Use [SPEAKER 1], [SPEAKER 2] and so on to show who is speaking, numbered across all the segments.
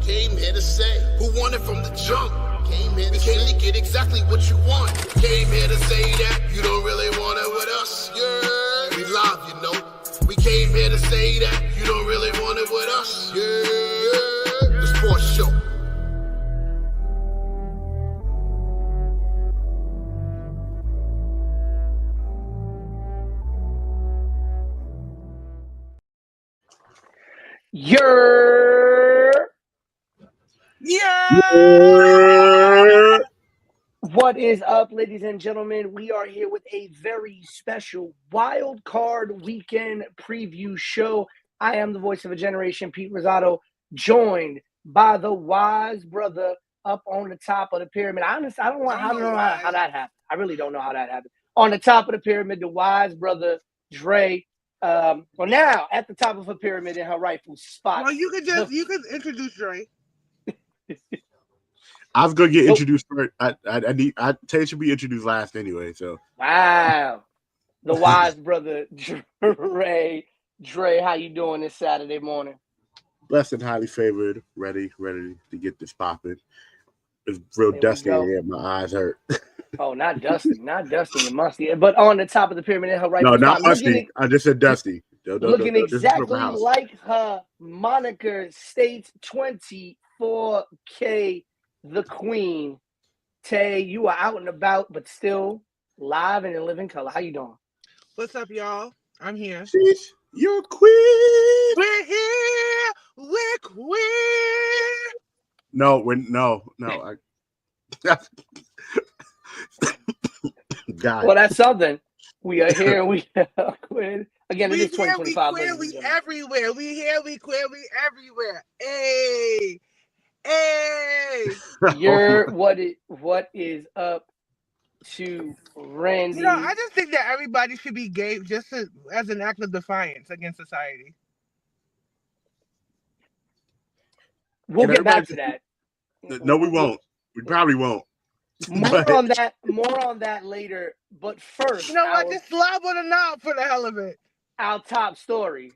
[SPEAKER 1] Came here to say who won it from the jump. Came here to say get exactly what you want. Came here to say that you don't really want it with us. Yeah, we live, you know. We came here to say that you don't really want it with us. Yeah, the sports show.
[SPEAKER 2] Yerrrr!
[SPEAKER 3] Yeah.
[SPEAKER 2] What is up, ladies and gentlemen? We are here with a very special wild card weekend preview show. I am the voice of a generation, Pete Rosado, joined by the wise brother up on the top of the pyramid. I don't know how that happened. I really don't know how that happened. On the top of the pyramid, the wise brother, Dre. Well, now at the top of a pyramid in her rightful spot.
[SPEAKER 3] Well, you could introduce Dre. I was gonna get introduced first. Tay should be introduced last anyway. So
[SPEAKER 2] wow, the wise brother Dre, how you doing this Saturday morning?
[SPEAKER 3] Blessed and highly favored, ready to get this popping. It's real dusty in here. My eyes hurt.
[SPEAKER 2] Oh, not dusty and musty. But on the top of the pyramid in her right.
[SPEAKER 3] No, not musty. I just said dusty.
[SPEAKER 2] Looking exactly like her moniker states, 24K. The Queen. Tay, you are out and about, but still live and in living color. How you doing?
[SPEAKER 4] What's up, y'all? I'm here.
[SPEAKER 3] She's your queen.
[SPEAKER 4] We're here. We're queen.
[SPEAKER 3] No. God.
[SPEAKER 2] Well, that's something. We are here. We are queen. Again, it is 2025.
[SPEAKER 4] We everywhere. We here. We queer. We everywhere. Hey. Hey,
[SPEAKER 2] Yerrrr, what is up to Randy?
[SPEAKER 4] You know, I just think that everybody should be gay just as an act of defiance against society.
[SPEAKER 2] We'll get back to that.
[SPEAKER 3] No, we won't. We probably won't.
[SPEAKER 2] More on that later. But first,
[SPEAKER 4] you know what? Just slob on the knob for the hell of it.
[SPEAKER 2] Our top story.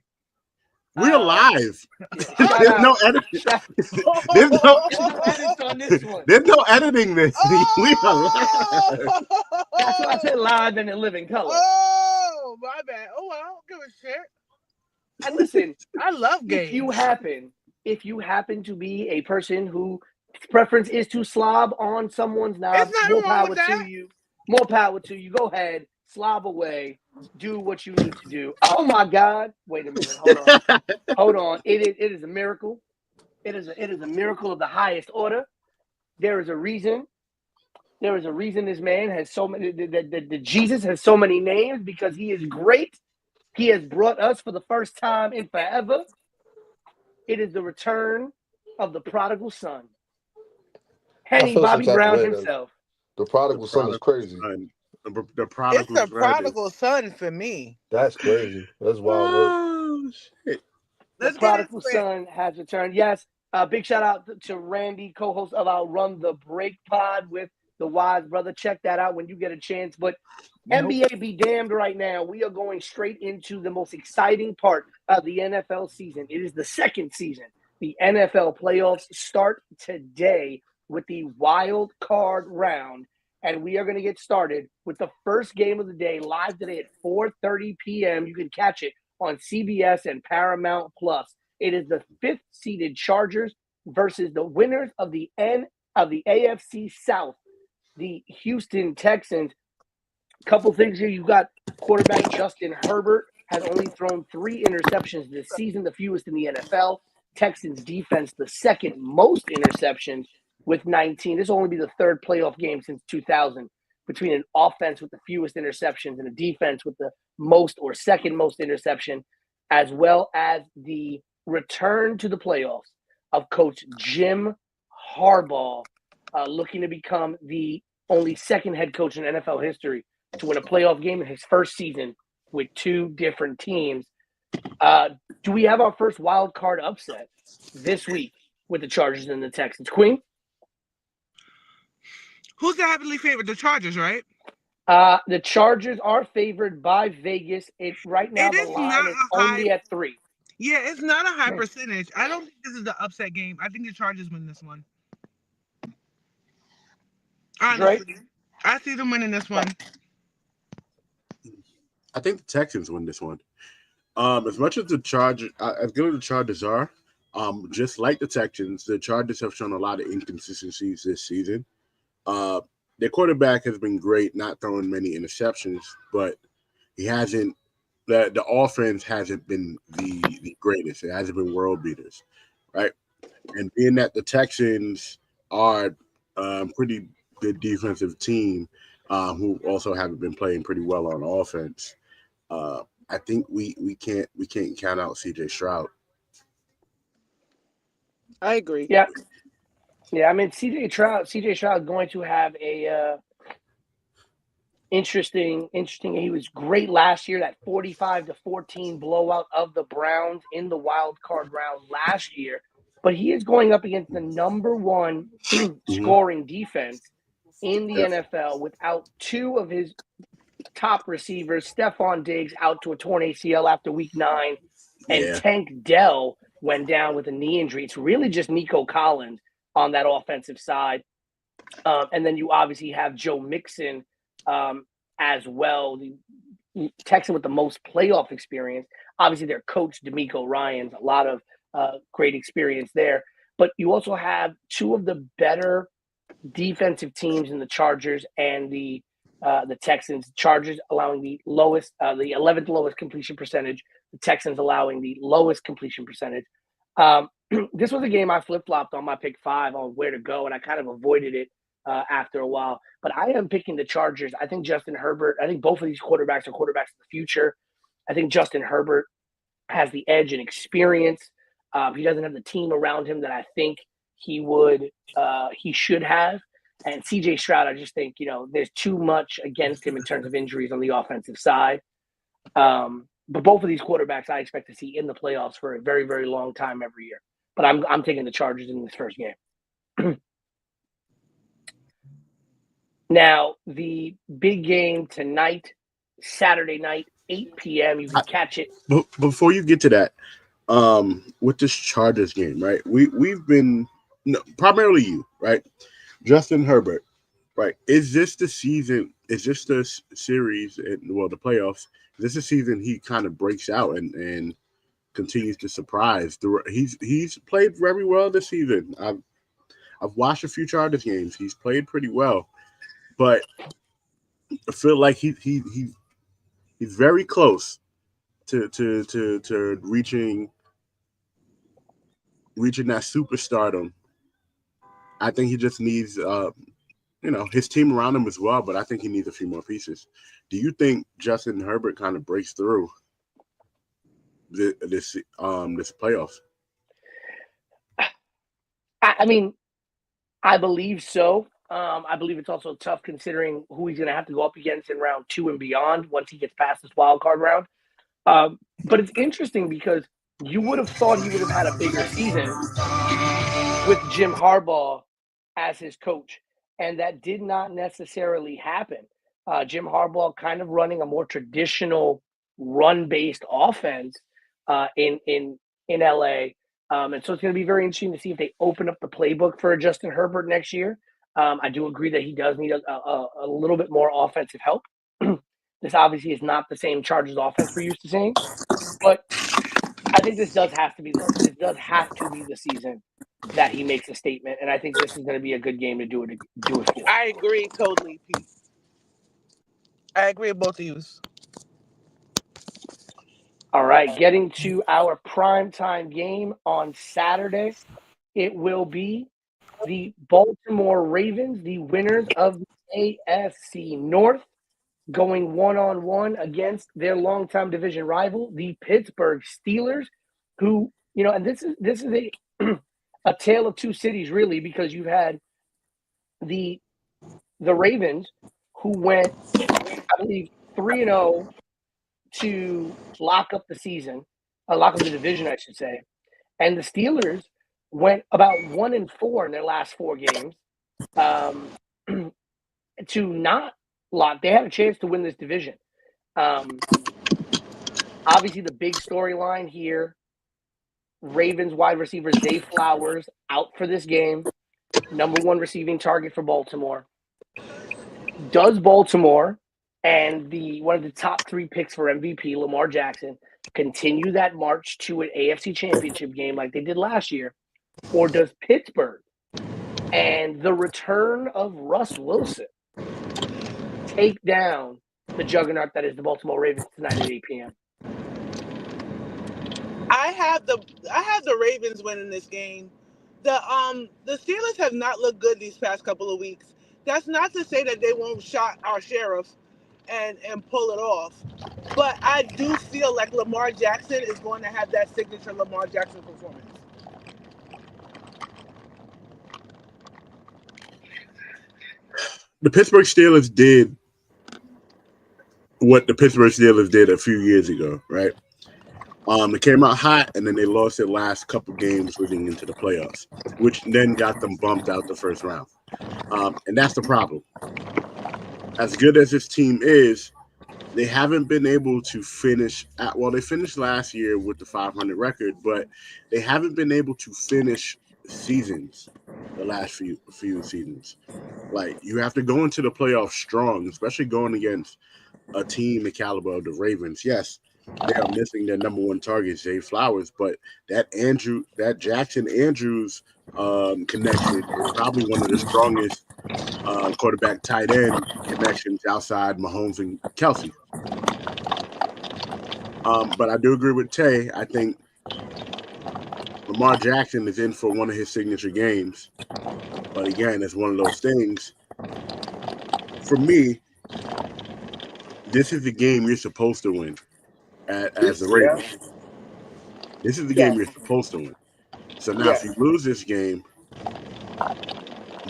[SPEAKER 3] We're live.
[SPEAKER 2] There's
[SPEAKER 3] no editing. There's no editing this. We are live.
[SPEAKER 2] That's why I said live and in living color.
[SPEAKER 4] Oh, my bad. Oh, I don't give a shit.
[SPEAKER 2] And listen,
[SPEAKER 4] I love games.
[SPEAKER 2] If you happen to be a person whose preference is to slob on someone's knob, more power to you. More power to you. Go ahead, slob away. Do what you need to do. Oh my God! Wait a minute. Hold on. It is a miracle. It is a miracle of the highest order. There is a reason. There is a reason this man has so many. The Jesus has so many names because he is great. He has brought us for the first time in forever. It is the return of the prodigal son, Henny Bobby Brown himself.
[SPEAKER 5] The prodigal son is crazy.
[SPEAKER 3] The prodigal.
[SPEAKER 4] It's the prodigal son for me.
[SPEAKER 5] That's crazy. That's wild.
[SPEAKER 3] Oh, shit.
[SPEAKER 2] The prodigal son has returned. Yes. Big shout out to Randy, co-host of our Run the Break pod with the wise brother. Check that out when you get a chance. But NBA be damned right now. We are going straight into the most exciting part of the NFL season. It is the second season. The NFL playoffs start today with the wild card round. And we are going to get started with the first game of the day live today at 4:30 p.m. You can catch it on CBS and Paramount Plus. It is the 5th-seeded Chargers versus the winners of the AFC South, the Houston Texans. Couple things here. You got quarterback Justin Herbert has only thrown 3 interceptions this season, the fewest in the NFL. Texans defense, the second most interceptions with 19. This will only be the 3rd playoff game since 2000 between an offense with the fewest interceptions and a defense with the most or second most interception, as well as the return to the playoffs of Coach Jim Harbaugh, looking to become the only second head coach in NFL history to win a playoff game in his first season with 2 different teams. Do we have our first wild card upset this week with the Chargers and the Texans? Queen?
[SPEAKER 4] Who's the heavily favored? The Chargers, right?
[SPEAKER 2] The Chargers are favored by Vegas. Right now the line is only at 3.
[SPEAKER 4] Yeah, it's not a high percentage. I don't think this is the upset game. I think the Chargers win this one.
[SPEAKER 2] Dre?
[SPEAKER 4] Honestly, I see them winning this one.
[SPEAKER 3] I think the Texans win this one. As much as the Chargers, as good as the Chargers are, just like the Texans, the Chargers have shown a lot of inconsistencies this season. Uh, their quarterback has been great, not throwing many interceptions, but he hasn't. The offense hasn't been the greatest. It hasn't been world beaters, right? And being that the Texans are pretty good defensive team, who also haven't been playing pretty well on offense. Uh, I think we can't count out C.J. Stroud.
[SPEAKER 4] I agree.
[SPEAKER 2] Yeah. Yeah, I mean CJ Stroud going to have a interesting. He was great last year, that 45-14 blowout of the Browns in the wild card round last year. But he is going up against the number one scoring defense in the
[SPEAKER 3] Yep.
[SPEAKER 2] NFL without two of his top receivers, Stephon Diggs out to a torn ACL after week 9, and
[SPEAKER 3] Yeah.
[SPEAKER 2] Tank Dell went down with a knee injury. It's really just Nico Collins on that offensive side. And then you obviously have Joe Mixon as well, the Texan with the most playoff experience. Obviously, their coach, D'Amico Ryans, a lot of great experience there. But you also have two of the better defensive teams in the Chargers and the Texans. Chargers allowing the 11th lowest completion percentage. The Texans allowing the lowest completion percentage. This was a game I flip-flopped on my pick 5 on where to go, and I kind of avoided it after a while. But I am picking the Chargers. I think Justin Herbert, I think both of these quarterbacks are quarterbacks of the future. I think Justin Herbert has the edge and experience. He doesn't have the team around him that I think he should have. And CJ Stroud, I just think, there's too much against him in terms of injuries on the offensive side. But both of these quarterbacks I expect to see in the playoffs for a very, very long time every year. But I'm taking the Chargers in this first game. Now, the big game tonight, Saturday night, 8 p.m. You can catch it.
[SPEAKER 3] But before you get to that, with this Chargers game, right? We've been primarily you, right? Justin Herbert, right? Is this the season? Is this the series? The playoffs. Is this the season he kind of breaks out and continues to surprise? He's played very well this season. I've watched a few Chargers games. He's played pretty well, but I feel like he's very close to reaching that superstardom. I think he just needs his team around him as well, but I think he needs a few more pieces. Do you think Justin Herbert kind of breaks through this playoffs?
[SPEAKER 2] I mean, I believe so. I believe it's also tough considering who he's going to have to go up against in round 2 and beyond once he gets past this wild card round. But it's interesting because you would have thought he would have had a bigger season with Jim Harbaugh as his coach, and that did not necessarily happen. Jim Harbaugh kind of running a more traditional run-based offense in LA. And so it's going to be very interesting to see if they open up the playbook for Justin Herbert next year. I do agree that he does need a little bit more offensive help. This obviously is not the same Chargers offense we're used to seeing, but I think this does have to be the season that he makes a statement, and I think this is going to be a good game to do it for.
[SPEAKER 4] I agree totally, Pete. I agree with both of you.
[SPEAKER 2] All right, getting to our primetime game on Saturday, it will be the Baltimore Ravens, the winners of the AFC North, going one-on-one against their longtime division rival, the Pittsburgh Steelers, who, and this is a tale of two cities, really, because you've had the Ravens, who went, I believe, 3-0 to lock up the season, lock up the division, I should say. And the Steelers went about 1-4 in their last 4 games to not lock. They had a chance to win this division. Obviously, the big storyline here Ravens wide receiver Zay Flowers out for this game. Number 1 receiving target for Baltimore. Does Baltimore and one of the top 3 picks for MVP, Lamar Jackson, continue that march to an AFC Championship game like they did last year? Or does Pittsburgh and the return of Russ Wilson take down the juggernaut that is the Baltimore Ravens tonight at 8 p.m.?
[SPEAKER 4] I have the Ravens winning this game. The Steelers have not looked good these past couple of weeks. That's not to say that they won't shot our sheriff and pull it off. But I do feel like Lamar Jackson is going to have that signature Lamar Jackson performance.
[SPEAKER 3] The Pittsburgh Steelers did what the Pittsburgh Steelers did a few years ago, right? They came out hot, and then they lost their last couple games leading into the playoffs, which then got them bumped out the first round. And that's the problem. As good as this team is, they haven't been able to finish they finished last year with the 500 record, but they haven't been able to finish seasons the last few seasons. Like, you have to go into the playoffs strong, especially going against a team the caliber of the Ravens. Yes, they are missing their number 1 target, Zay Flowers, but that Jackson Andrews connection is probably one of the strongest quarterback tight end connections outside Mahomes and Kelsey. But I do agree with Tay. I think Lamar Jackson is in for one of his signature games. But again, it's one of those things. For me, this is the game you're supposed to win as the Ravens. This is the game you're supposed to win. So now if you lose this game,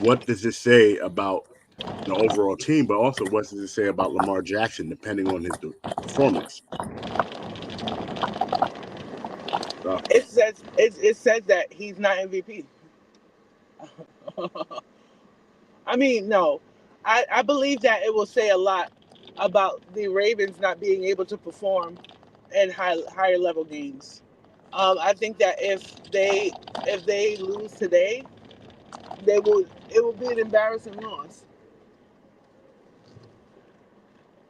[SPEAKER 3] what does this say about the overall team, but also what does it say about Lamar Jackson, depending on his performance? So.
[SPEAKER 4] It says that he's not MVP. I mean, no. I believe that it will say a lot about the Ravens not being able to perform in higher level games. I think that if they lose today, it will be an embarrassing loss.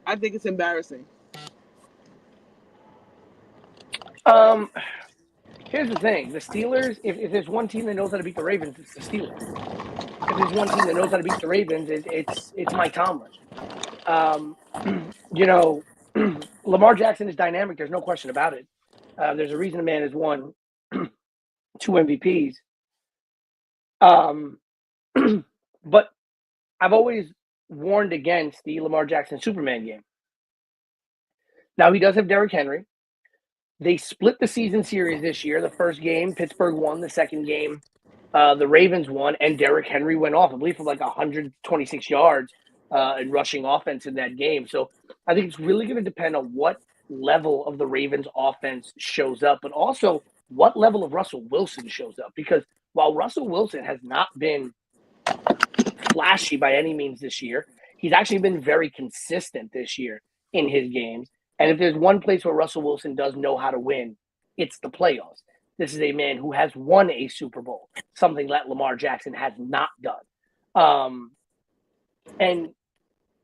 [SPEAKER 4] I think it's embarrassing.
[SPEAKER 2] Here's the thing. The Steelers, if there's one team that knows how to beat the Ravens, it's the Steelers. If there's one team that knows how to beat the Ravens, it's Mike Tomlin. Lamar Jackson is dynamic. There's no question about it. There's a reason the man has won 2 MVPs. But I've always warned against the Lamar Jackson Superman game. Now, he does have Derrick Henry. They split the season series this year. The first game, Pittsburgh won. The second game, the Ravens won, and Derrick Henry went off, I believe, for like 126 yards in rushing offense in that game. So I think it's really going to depend on what level of the Ravens offense shows up, but also what level of Russell Wilson shows up. Because while Russell Wilson has not been flashy by any means this year, he's actually been very consistent this year in his games. And if there's one place where Russell Wilson does know how to win, it's the playoffs. This is a man who has won a Super Bowl, something that Lamar Jackson has not done. And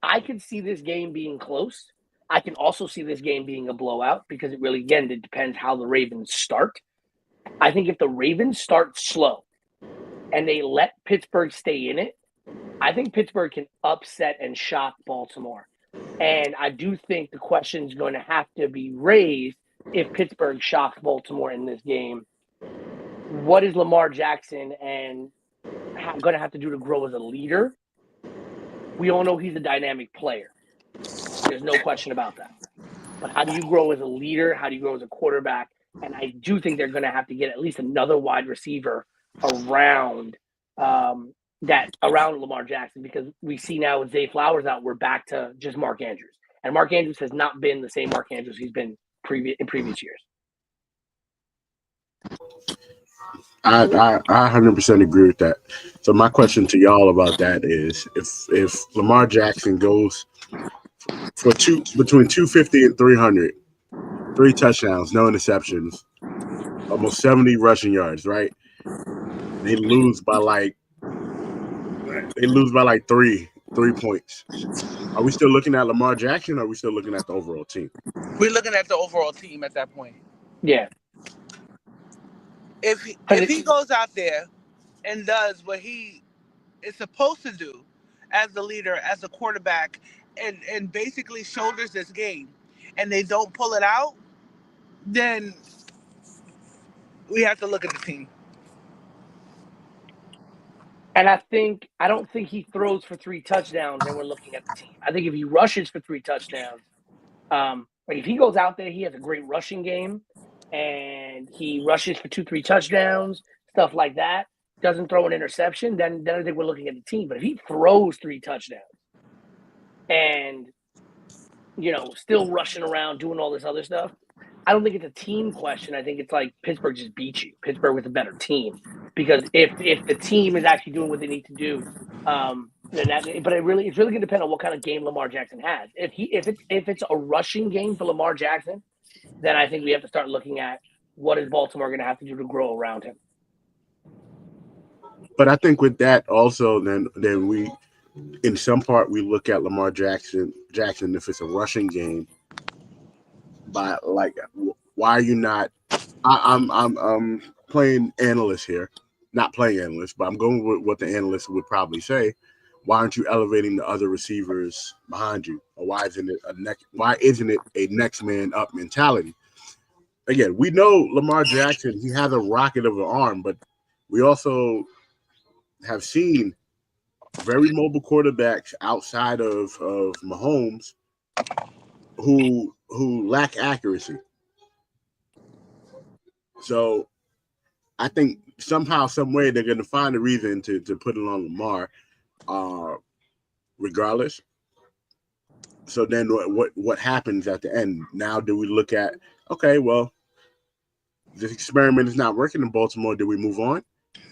[SPEAKER 2] I could see this game being close. I can also see this game being a blowout because it really, again, it depends how the Ravens start. I think if the Ravens start slow and they let Pittsburgh stay in it, I think Pittsburgh can upset and shock Baltimore. And I do think the question is going to have to be raised if Pittsburgh shocks Baltimore in this game. What is Lamar Jackson and going to have to do to grow as a leader? We all know he's a dynamic player. There's no question about that. But how do you grow as a leader? How do you grow as a quarterback? And I do think they're going to have to get at least another wide receiver around around Lamar Jackson, because we see now with Zay Flowers out, we're back to just Mark Andrews. And Mark Andrews has not been the same Mark Andrews he's been in previous years.
[SPEAKER 3] I 100% agree with that. So my question to y'all about that is, if Lamar Jackson goes for between 250 and 300, 3 touchdowns, no interceptions, almost 70 rushing yards, right? They lose by like three points. Are we still looking at Lamar Jackson? Or are we still looking at the overall team?
[SPEAKER 4] We're looking at the overall team at that point.
[SPEAKER 2] Yeah,
[SPEAKER 4] If he goes out there and does what he is supposed to do as the leader, as the quarterback, and basically shoulders this game, and they don't pull it out, then we have to look at the team.
[SPEAKER 2] and I don't think he throws for 3 touchdowns, and we're looking at the team. I think if he rushes for 3 touchdowns, like if he goes out there, he has a great rushing game, and he rushes for 2, 3 touchdowns, stuff like that. Doesn't throw an interception, then I think we're looking at the team. But if he throws 3 touchdowns and still rushing around doing all this other stuff, I don't think it's a team question. I think it's like Pittsburgh just beat you. Pittsburgh was a better team because if the team is actually doing what they need to do, then that. But it's really going to depend on what kind of game Lamar Jackson has. If it's a rushing game for Lamar Jackson, then I think we have to start looking at what is Baltimore going to have to do to grow around him.
[SPEAKER 3] But I think with that also, then we, in some part, we look at Lamar Jackson if it's a rushing game. By like, why are you not? I'm playing analyst here, not playing analyst, but I'm going with what the analyst would probably say. Why aren't you elevating the other receivers behind you, or why isn't it a next man up mentality? Again, we know Lamar Jackson, he has a rocket of an arm, but we also have seen very mobile quarterbacks outside of Mahomes who lack accuracy. So I think somehow, some way, they're going to find a reason to put it on Lamar, regardless. So then what happens at the end? Now do we look at, okay, well, this experiment is not working in Baltimore. Do we move on?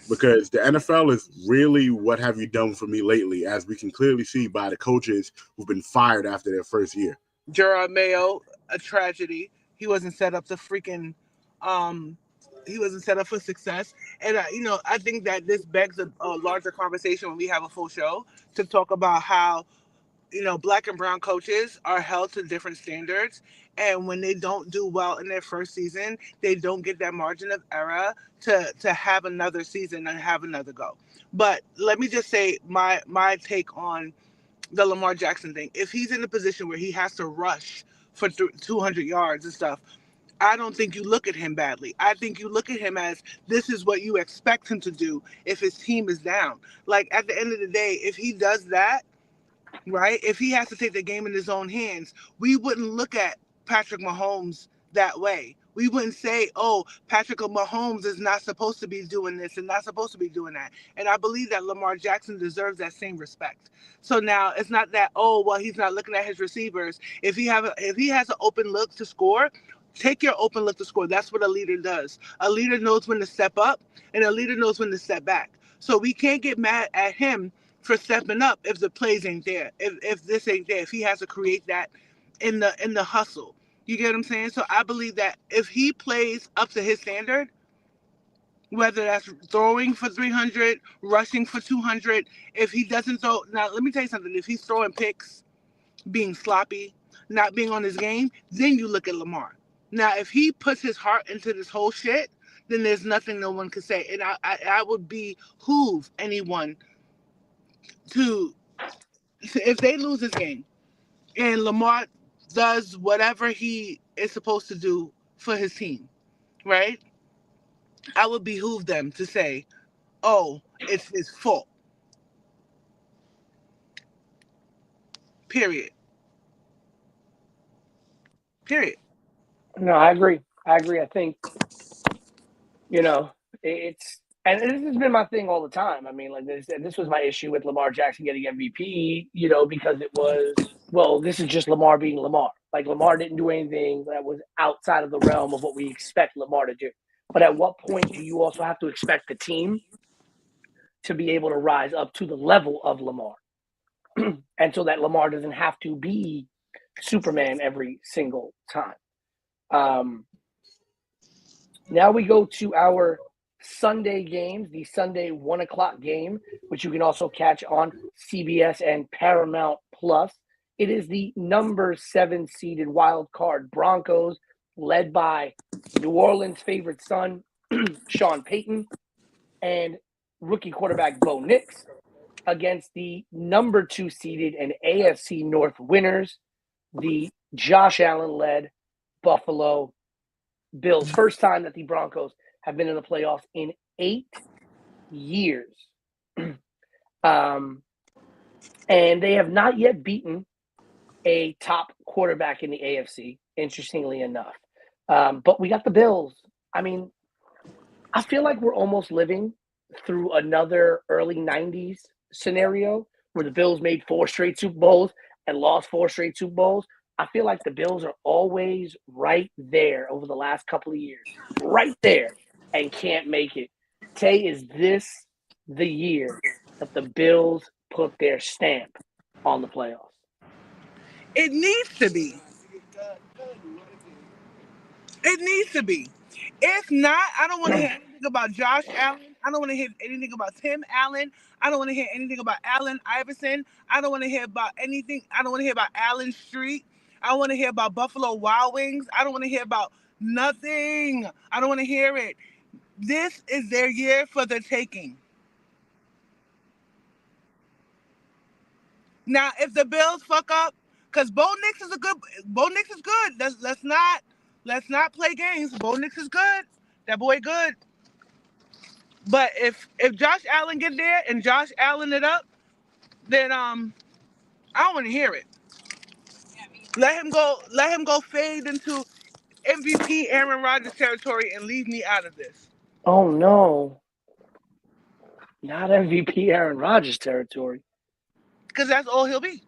[SPEAKER 3] Because the NFL is really what have you done for me lately, as we can clearly see by the coaches who've been fired after their first year.
[SPEAKER 4] Gerard Mayo, a tragedy. He wasn't set up to freaking, he wasn't set up for success. And I think that this begs a larger conversation when we have a full show to talk about how black and brown coaches are held to different standards. And when they don't do well in their first season, they don't get that margin of error to have another season and have another go. But let me just say my take on the Lamar Jackson thing. If he's in a position where he has to rush for 200 yards and stuff, I don't think you look at him badly. I think you look at him as this is what you expect him to do if his team is down. Like at the end of the day, if he does that, right? If he has to take the game in his own hands, we wouldn't look at Patrick Mahomes that way. We wouldn't say, oh, Patrick Mahomes is not supposed to be doing this and not supposed to be doing that. And I believe that Lamar Jackson deserves that same respect. So now it's not that, oh, well, he's not looking at his receivers. If he has an open look to score, take your open look to score. That's what a leader does. A leader knows when to step up and a leader knows when to step back. So we can't get mad at him for stepping up if the plays ain't there, if this ain't there, if he has to create that in the hustle. You get what I'm saying? So I believe that if he plays up to his standard, whether that's throwing for 300, rushing for 200, if he doesn't throw, now let me tell you something, if he's throwing picks, being sloppy, not being on his game, then you look at Lamar. Now, if he puts his heart into this whole shit, then there's nothing no one can say. And I would behoove anyone to if they lose this game and Lamar does whatever he is supposed to do for his team, right? I would behoove them to say, oh, it's his fault. Period. Period.
[SPEAKER 2] No, I agree. I think it's and this has been my thing all the time. I mean, like this was my issue with Lamar Jackson getting MVP. Because it was this is just Lamar being Lamar. Like Lamar didn't do anything that was outside of the realm of what we expect Lamar to do. But at what point do you also have to expect the team to be able to rise up to the level of Lamar? And so that Lamar doesn't have to be Superman every single time. Now we go to our Sunday games, the Sunday 1:00 game, which you can also catch on CBS and Paramount Plus. It is the number 7 seeded wild card Broncos, led by New Orleans' favorite son, Sean Payton, and rookie quarterback Bo Nix, against the number 2 seeded and AFC North winners, the Josh Allen-led Buffalo Bills. First time that the Broncos have been in the playoffs in 8 years. And they have not yet beaten a top quarterback in the AFC, interestingly enough. But we got the Bills. I mean, I feel like we're almost living through another early 90s scenario where the Bills made 4 straight Super Bowls and lost 4 straight Super Bowls. I feel like the Bills are always right there over the last couple of years, right there, and can't make it. Tay, is this the year that the Bills put their stamp on the playoffs?
[SPEAKER 4] It needs to be. It needs to be. If not, I don't want to hear anything about Josh Allen. I don't want to hear anything about Tim Allen. I don't want to hear anything about Allen Iverson. I don't want to hear about anything. I don't want to hear about Allen Street. I don't want to hear about Buffalo Wild Wings. I don't want to hear about nothing. I don't want to hear it. This is their year for the taking. Now, if the Bills fuck up, because Bo Nix is good. Let's not play games. Bo Nix is good. That boy good. But if Josh Allen get there and Josh Allen it up, then I don't want to hear it. Let him go fade into MVP Aaron Rodgers territory and leave me out of this.
[SPEAKER 2] Oh, no. Not MVP Aaron Rodgers territory.
[SPEAKER 4] Because that's all he'll be.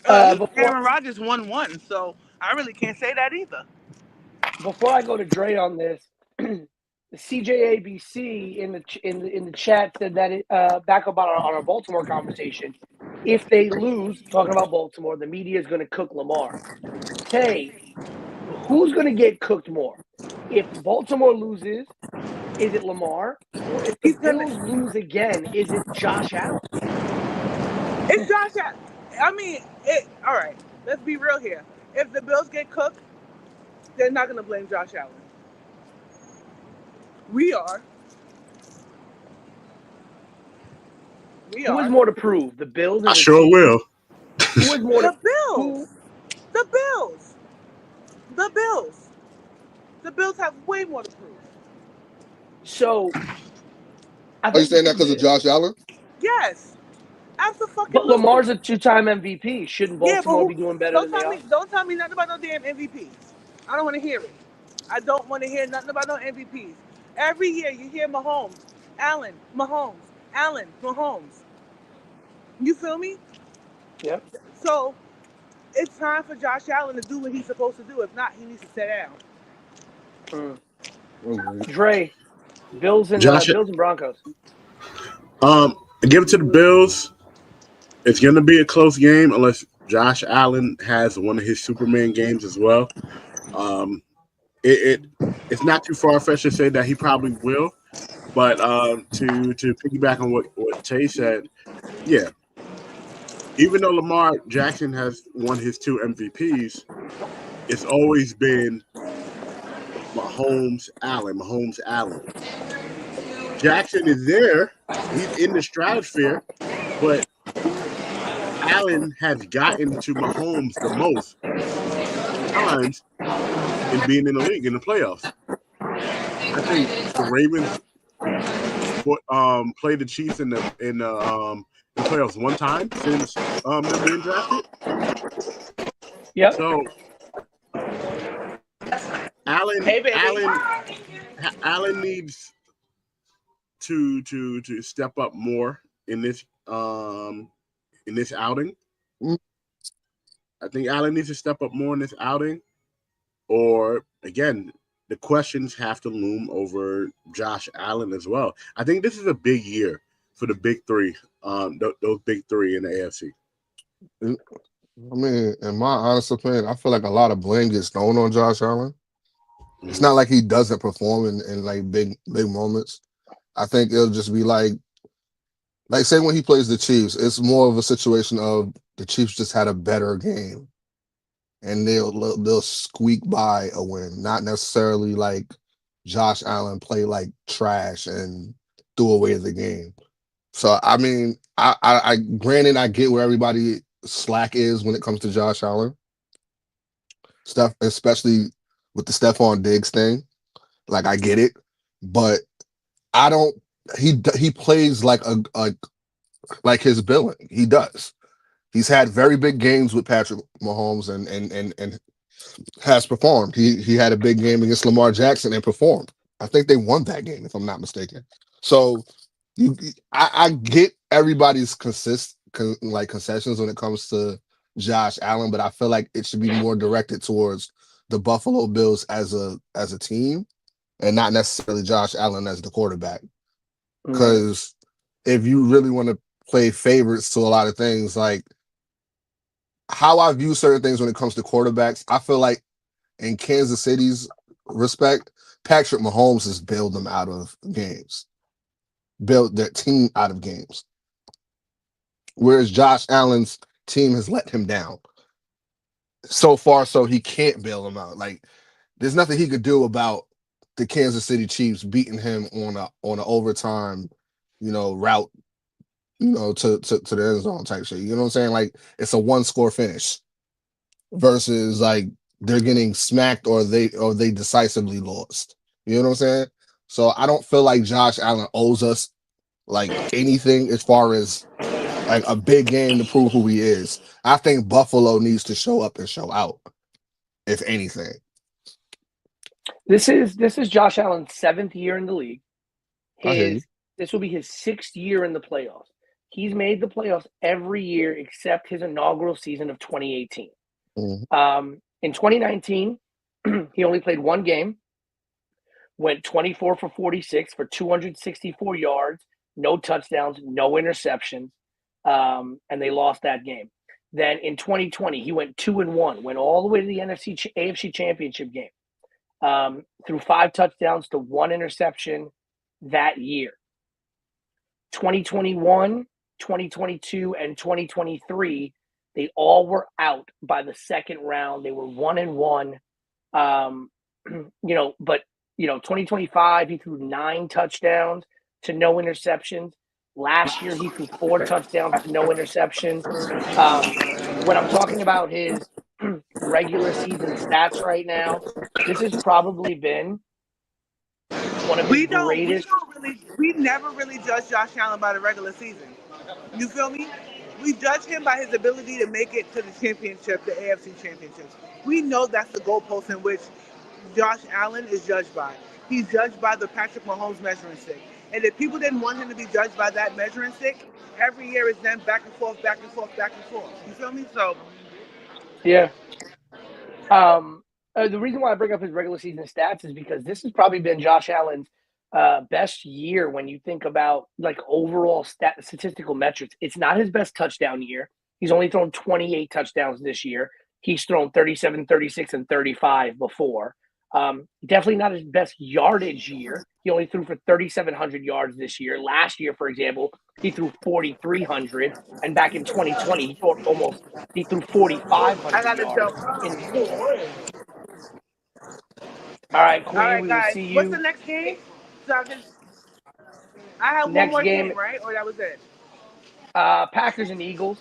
[SPEAKER 4] Aaron Rodgers won one, so I really can't say that either.
[SPEAKER 2] Before I go to Dre on this, CJABC in the chat said that back up on our Baltimore conversation. If they lose, talking about Baltimore, the media is going to cook Lamar. Tay, who's going to get cooked more? If Baltimore loses, is it Lamar? Or if the Bills lose again, is it Josh Allen?
[SPEAKER 4] It's Josh Allen. I mean, all right, let's be real here. If the Bills get cooked, they're not going to blame Josh Allen. We are.
[SPEAKER 2] Who has more to prove? The Bills?
[SPEAKER 3] I sure will.
[SPEAKER 2] Who has more
[SPEAKER 4] The Bills. The Bills. The Bills. The Bills have way more to prove.
[SPEAKER 2] So,
[SPEAKER 5] are you saying that because of Josh Allen?
[SPEAKER 4] Yes. Absolutely.
[SPEAKER 2] But Lamar's a 2-time MVP. Shouldn't Baltimore be doing better than they are?
[SPEAKER 4] Don't tell me nothing about no damn MVPs. I don't want to hear it. I don't want to hear nothing about no MVPs. Every year you hear Mahomes, Allen, Mahomes, Allen, Mahomes. You feel me?
[SPEAKER 2] Yep.
[SPEAKER 4] So it's time for Josh Allen to do what he's supposed to do. If not, he needs to sit down.
[SPEAKER 2] Dre, Bills and Broncos.
[SPEAKER 3] Give it to the Bills. It's going to be a close game unless Josh Allen has one of his Superman games as well. It's not too far-fetched to say that he probably will, but to piggyback on what Tay said, yeah. Even though Lamar Jackson has won his 2 MVPs, it's always been Mahomes Allen. Jackson is there; he's in the stratosphere, but Allen has gotten to Mahomes the most times in being in the league in the playoffs. I think the Ravens played the Chiefs in the playoffs one time since they're being drafted.
[SPEAKER 2] Yep.
[SPEAKER 3] So Allen needs to step up more in this outing. I think Allen needs to step up more in this outing, or again, the questions have to loom over Josh Allen as well. I think this is a big year for the big three, those big three in the AFC.
[SPEAKER 5] I mean, in my honest opinion, I feel like a lot of blame gets thrown on Josh Allen. It's not like he doesn't perform in like big moments. I think it'll just be like say when he plays the Chiefs, it's more of a situation of the Chiefs just had a better game, and they'll squeak by a win, not necessarily like Josh Allen play like trash and threw away the game. So I mean, I granted I get where everybody slack is when it comes to Josh Allen stuff, especially with the Stephon Diggs thing. Like I get it, but I don't. He plays like a like his billing. He does. He's had very big games with Patrick Mahomes and has performed. He had a big game against Lamar Jackson and performed. I think they won that game, if I'm not mistaken. So I get everybody's concessions when it comes to Josh Allen, but I feel like it should be more directed towards the Buffalo Bills as a team and not necessarily Josh Allen as the quarterback. Because if you really want to play favorites to a lot of things, like how I view certain things when it comes to quarterbacks, I feel like in Kansas City's respect, Patrick Mahomes has bailed them out of games, built their team out of games. Whereas Josh Allen's team has let him down. So far, so he can't bail them out. Like, there's nothing he could do about the Kansas City Chiefs beating him on an overtime, route, to the end zone type shit. You know what I'm saying? Like, it's a 1-score finish versus like they're getting smacked or they decisively lost. You know what I'm saying? So I don't feel like Josh Allen owes us like anything as far as like a big game to prove who he is. I think Buffalo needs to show up and show out, if anything.
[SPEAKER 2] This is Josh Allen's 7th year in the league. This will be his 6th year in the playoffs. He's made the playoffs every year except his inaugural season of 2018.
[SPEAKER 5] Mm-hmm.
[SPEAKER 2] In 2019, he only played one game, went 24 for 46 for 264 yards, no touchdowns, no interceptions, and they lost that game. Then in 2020, he went 2-1, went all the way to the AFC Championship game, threw 5 touchdowns to 1 interception that year. 2021, 2022, and 2023, they all were out by the second round. They were 1-1. But 2025, he threw 9 touchdowns to no interceptions. Last year, he threw 4 touchdowns to no interceptions. When I'm talking about his regular season stats right now, this has probably been one of his greatest.
[SPEAKER 4] We never really judge Josh Allen by the regular season. You feel me? We judge him by his ability to make it to the championship, the AFC championships. We know that's the goalpost in which Josh Allen is judged by. He's judged by the Patrick Mahomes measuring stick. And if people didn't want him to be judged by that measuring stick, every year is then back and forth, back and forth, back and forth. You feel me? So,
[SPEAKER 2] yeah. The reason why I bring up his regular season stats is because this has probably been Josh Allen's best year when you think about like overall statistical metrics. It's not his best touchdown year. He's only thrown 28 touchdowns this year. He's thrown 37, 36, and 35 before. Definitely not his best yardage year. He only threw for 3,700 yards this year. Last year, for example, he threw 4,300, and back in 2020, he threw 4,500 yards. All right, Queen.
[SPEAKER 4] all right,
[SPEAKER 2] We will
[SPEAKER 4] guys.
[SPEAKER 2] see you.
[SPEAKER 4] What's the next game? I have one more game, right? Or that was it?
[SPEAKER 2] Packers and Eagles.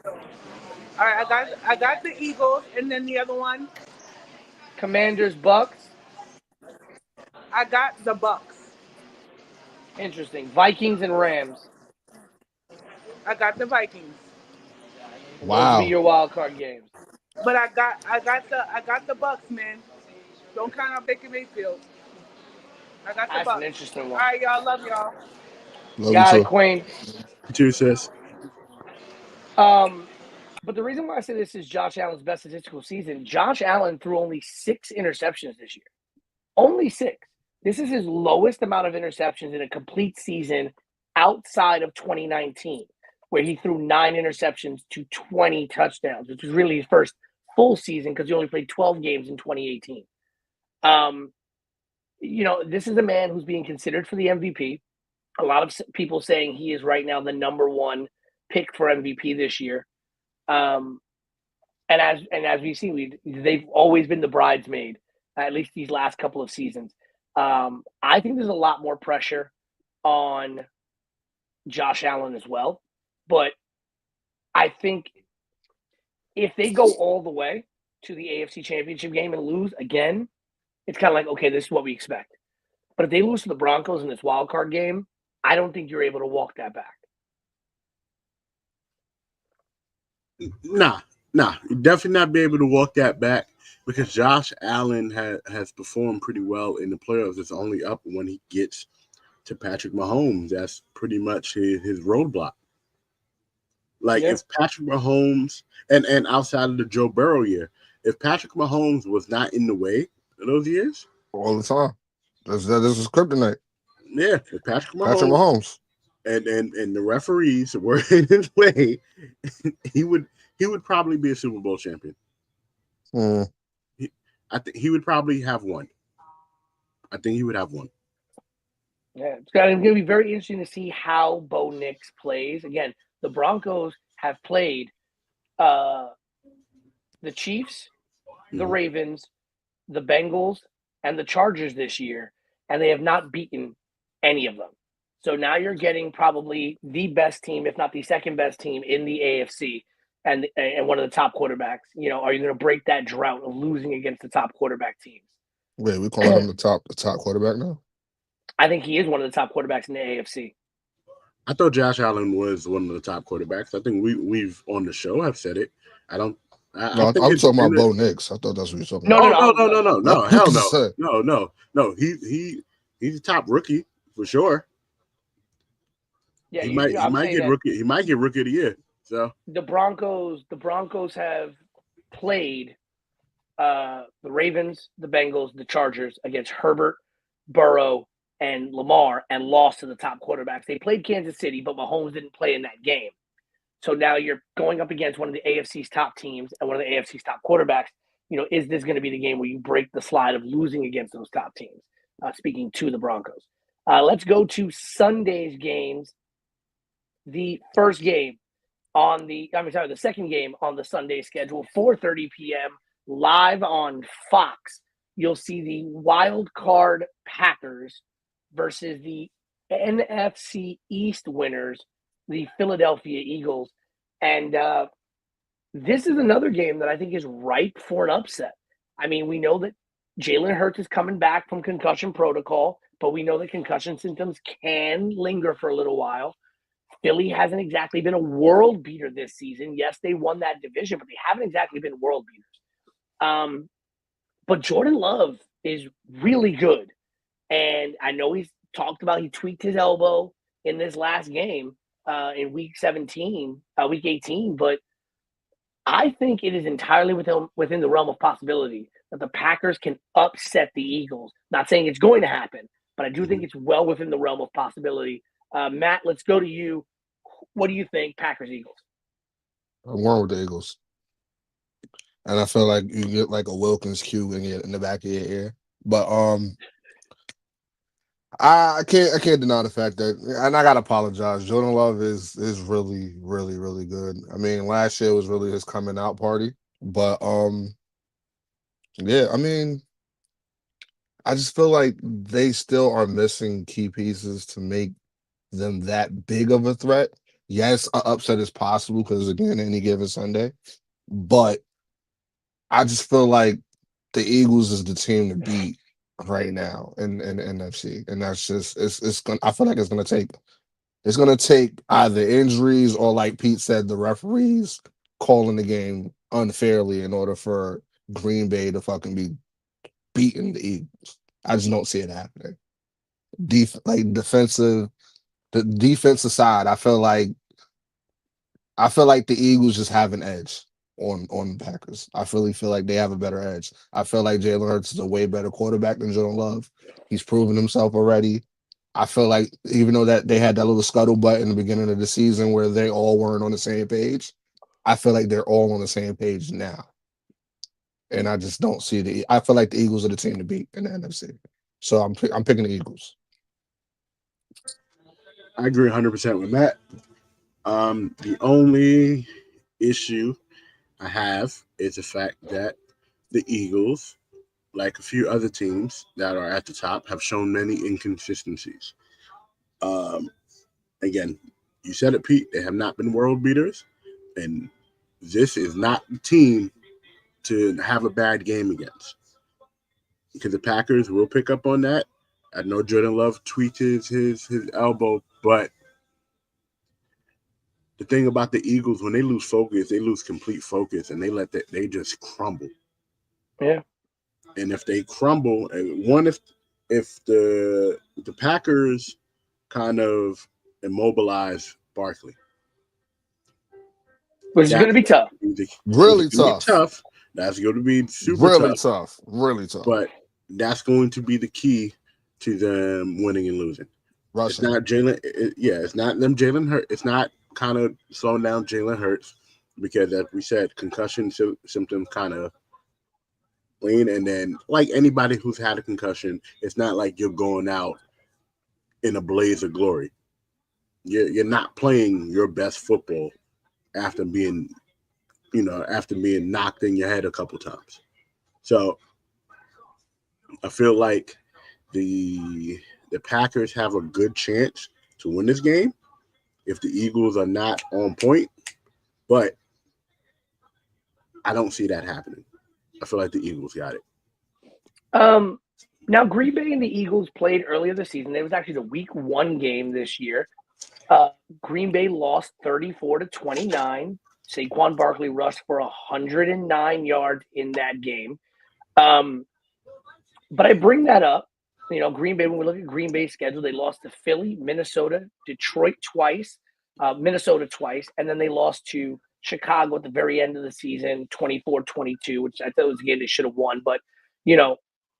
[SPEAKER 4] All right, I got the Eagles, and then the other one.
[SPEAKER 2] Commanders, Bucks.
[SPEAKER 4] I got the Bucks.
[SPEAKER 2] Interesting. Vikings and Rams.
[SPEAKER 4] I got the Vikings.
[SPEAKER 2] Wow. Those will be your wild card games.
[SPEAKER 4] But I got the Bucks, man. Don't count on Baker Mayfield. I got the
[SPEAKER 2] That's
[SPEAKER 4] Bucks.
[SPEAKER 2] An interesting one.
[SPEAKER 4] All right, y'all. Love y'all.
[SPEAKER 2] Got it, Queen.
[SPEAKER 3] You too, sis.
[SPEAKER 2] But the reason why I say this is Josh Allen's best statistical season, Josh Allen threw only 6 interceptions this year. Only 6. This is his lowest amount of interceptions in a complete season outside of 2019, where he threw 9 interceptions to 20 touchdowns, which was really his first full season because he only played 12 games in 2018. This is a man who's being considered for the MVP. A lot of people saying he is right now the number one pick for MVP this year. And as we've seen, they've always been the bridesmaid, at least these last couple of seasons. I think there's a lot more pressure on Josh Allen as well, but I think if they go all the way to the AFC Championship game and lose again, it's kind of like, okay, this is what we expect. But if they lose to the Broncos in this wild card game, I don't think you're able to walk that back.
[SPEAKER 3] Nah, you'd definitely not be able to walk that back because Josh Allen has performed pretty well in the playoffs. It's only up when he gets to Patrick Mahomes. That's pretty much his roadblock. Like if Patrick Mahomes and outside of the Joe Burrow year, if Patrick Mahomes was not in the way of those years,
[SPEAKER 5] all the time, this is kryptonite.
[SPEAKER 3] Yeah, if Patrick
[SPEAKER 5] Mahomes.
[SPEAKER 3] And the referees were in his way, he would probably be a Super Bowl champion. I think he would probably have one. I think he would have one.
[SPEAKER 2] Yeah, it's going to be very interesting to see how Bo Nix plays. Again, the Broncos have played the Chiefs, the Ravens, the Bengals, and the Chargers this year, and they have not beaten any of them. So now you're getting probably the best team, if not the second best team in the AFC, and one of the top quarterbacks. Are you going to break that drought of losing against the top quarterback teams?
[SPEAKER 5] Wait, we calling him the top quarterback now?
[SPEAKER 2] I think he is one of the top quarterbacks in the AFC.
[SPEAKER 3] I thought Josh Allen was one of the top quarterbacks. I think we've on the show have said it. I'm
[SPEAKER 5] talking about Bo Nix. I thought that's what you're talking about.
[SPEAKER 3] No, hell no. He's a top rookie for sure.
[SPEAKER 2] Yeah,
[SPEAKER 3] he might get rookie. He might get rookie of the year. So
[SPEAKER 2] the Broncos have played the Ravens, the Bengals, the Chargers against Herbert, Burrow, and Lamar, and lost to the top quarterbacks. They played Kansas City, but Mahomes didn't play in that game. So now you're going up against one of the AFC's top teams and one of the AFC's top quarterbacks. Is this going to be the game where you break the slide of losing against those top teams? Speaking to the Broncos. Let's go to Sunday's games. The second game on the Sunday schedule, 4:30 p.m. live on Fox. You'll see the wild card Packers versus the NFC East winners, the Philadelphia Eagles. And this is another game that I think is ripe for an upset. I mean, we know that Jalen Hurts is coming back from concussion protocol, but we know that concussion symptoms can linger for a little while. Philly hasn't exactly been a world beater this season. Yes, they won that division, but they haven't exactly been world beaters. But Jordan Love is really good. And I know he tweaked his elbow in this last game in week 18, but I think it is entirely within the realm of possibility that the Packers can upset the Eagles. Not saying it's going to happen, but I do think it's well within the realm of possibility. Matt, let's go to you. What do you think, Packers, Eagles?
[SPEAKER 5] I'm going with the Eagles. And I feel like you get like a Wilkins cue in the back of your ear. But I can't deny the fact that, and I gotta apologize, Jordan Love is really, really, really good. I mean, last year was really his coming out party. But yeah, I mean, I just feel like they still are missing key pieces to make them that big of a threat. Yes, an upset is possible because, again, any given Sunday. But I just feel like the Eagles is the team to beat right now in NFC. And that's just I feel like it's gonna take either injuries or, like Pete said, the referees calling the game unfairly in order for Green Bay to fucking be beating the Eagles. I just don't see it happening. The defensive side, I feel like the Eagles just have an edge on the Packers. I really feel like they have a better edge. I feel like Jalen Hurts is a way better quarterback than Jordan Love. He's proven himself already. I feel like even though that they had that little scuttlebutt in the beginning of the season where they all weren't on the same page, I feel like they're all on the same page now. and I just don't see I feel like the Eagles are the team to beat in the NFC. So I'm picking the Eagles.
[SPEAKER 3] I agree 100% with Matt. The only issue I have is the fact that the Eagles, like a few other teams that are at the top, have shown many inconsistencies. Again, you said it, Pete. They have not been world beaters, and this is not the team to have a bad game against. Because the Packers will pick up on that. I know Jordan Love tweaked his elbow, but the thing about the Eagles, when they lose focus, they lose complete focus, and they just crumble.
[SPEAKER 2] Yeah.
[SPEAKER 3] And if they crumble, if the Packers kind of immobilize Barkley,
[SPEAKER 2] Which is going to be tough.
[SPEAKER 5] Really tough.
[SPEAKER 3] That's going to be super
[SPEAKER 5] really
[SPEAKER 3] tough.
[SPEAKER 5] Really tough.
[SPEAKER 3] But that's going to be the key to them winning and losing.
[SPEAKER 5] Rushing.
[SPEAKER 3] It's not Jalen. It's not them Jalen Hurts. It's not kind of slowing down Jalen Hurts because, as we said, concussion symptoms kind of lean. And then, like anybody who's had a concussion, it's not like you're going out in a blaze of glory. You're not playing your best football after being knocked in your head a couple times. So I feel like the Packers have a good chance to win this game if the Eagles are not on point, but I don't see that happening. I feel like the Eagles got it.
[SPEAKER 2] Now, Green Bay and the Eagles played earlier this season. It was actually the Week 1 game this year. Green Bay lost 34-29. Saquon Barkley rushed for 109 yards in that game. But I bring that up. Green Bay, when we look at Green Bay's schedule, they lost to Philly, Minnesota, Detroit twice, Minnesota twice, and then they lost to Chicago at the very end of the season, 24-22, which I thought was a game they should have won. But,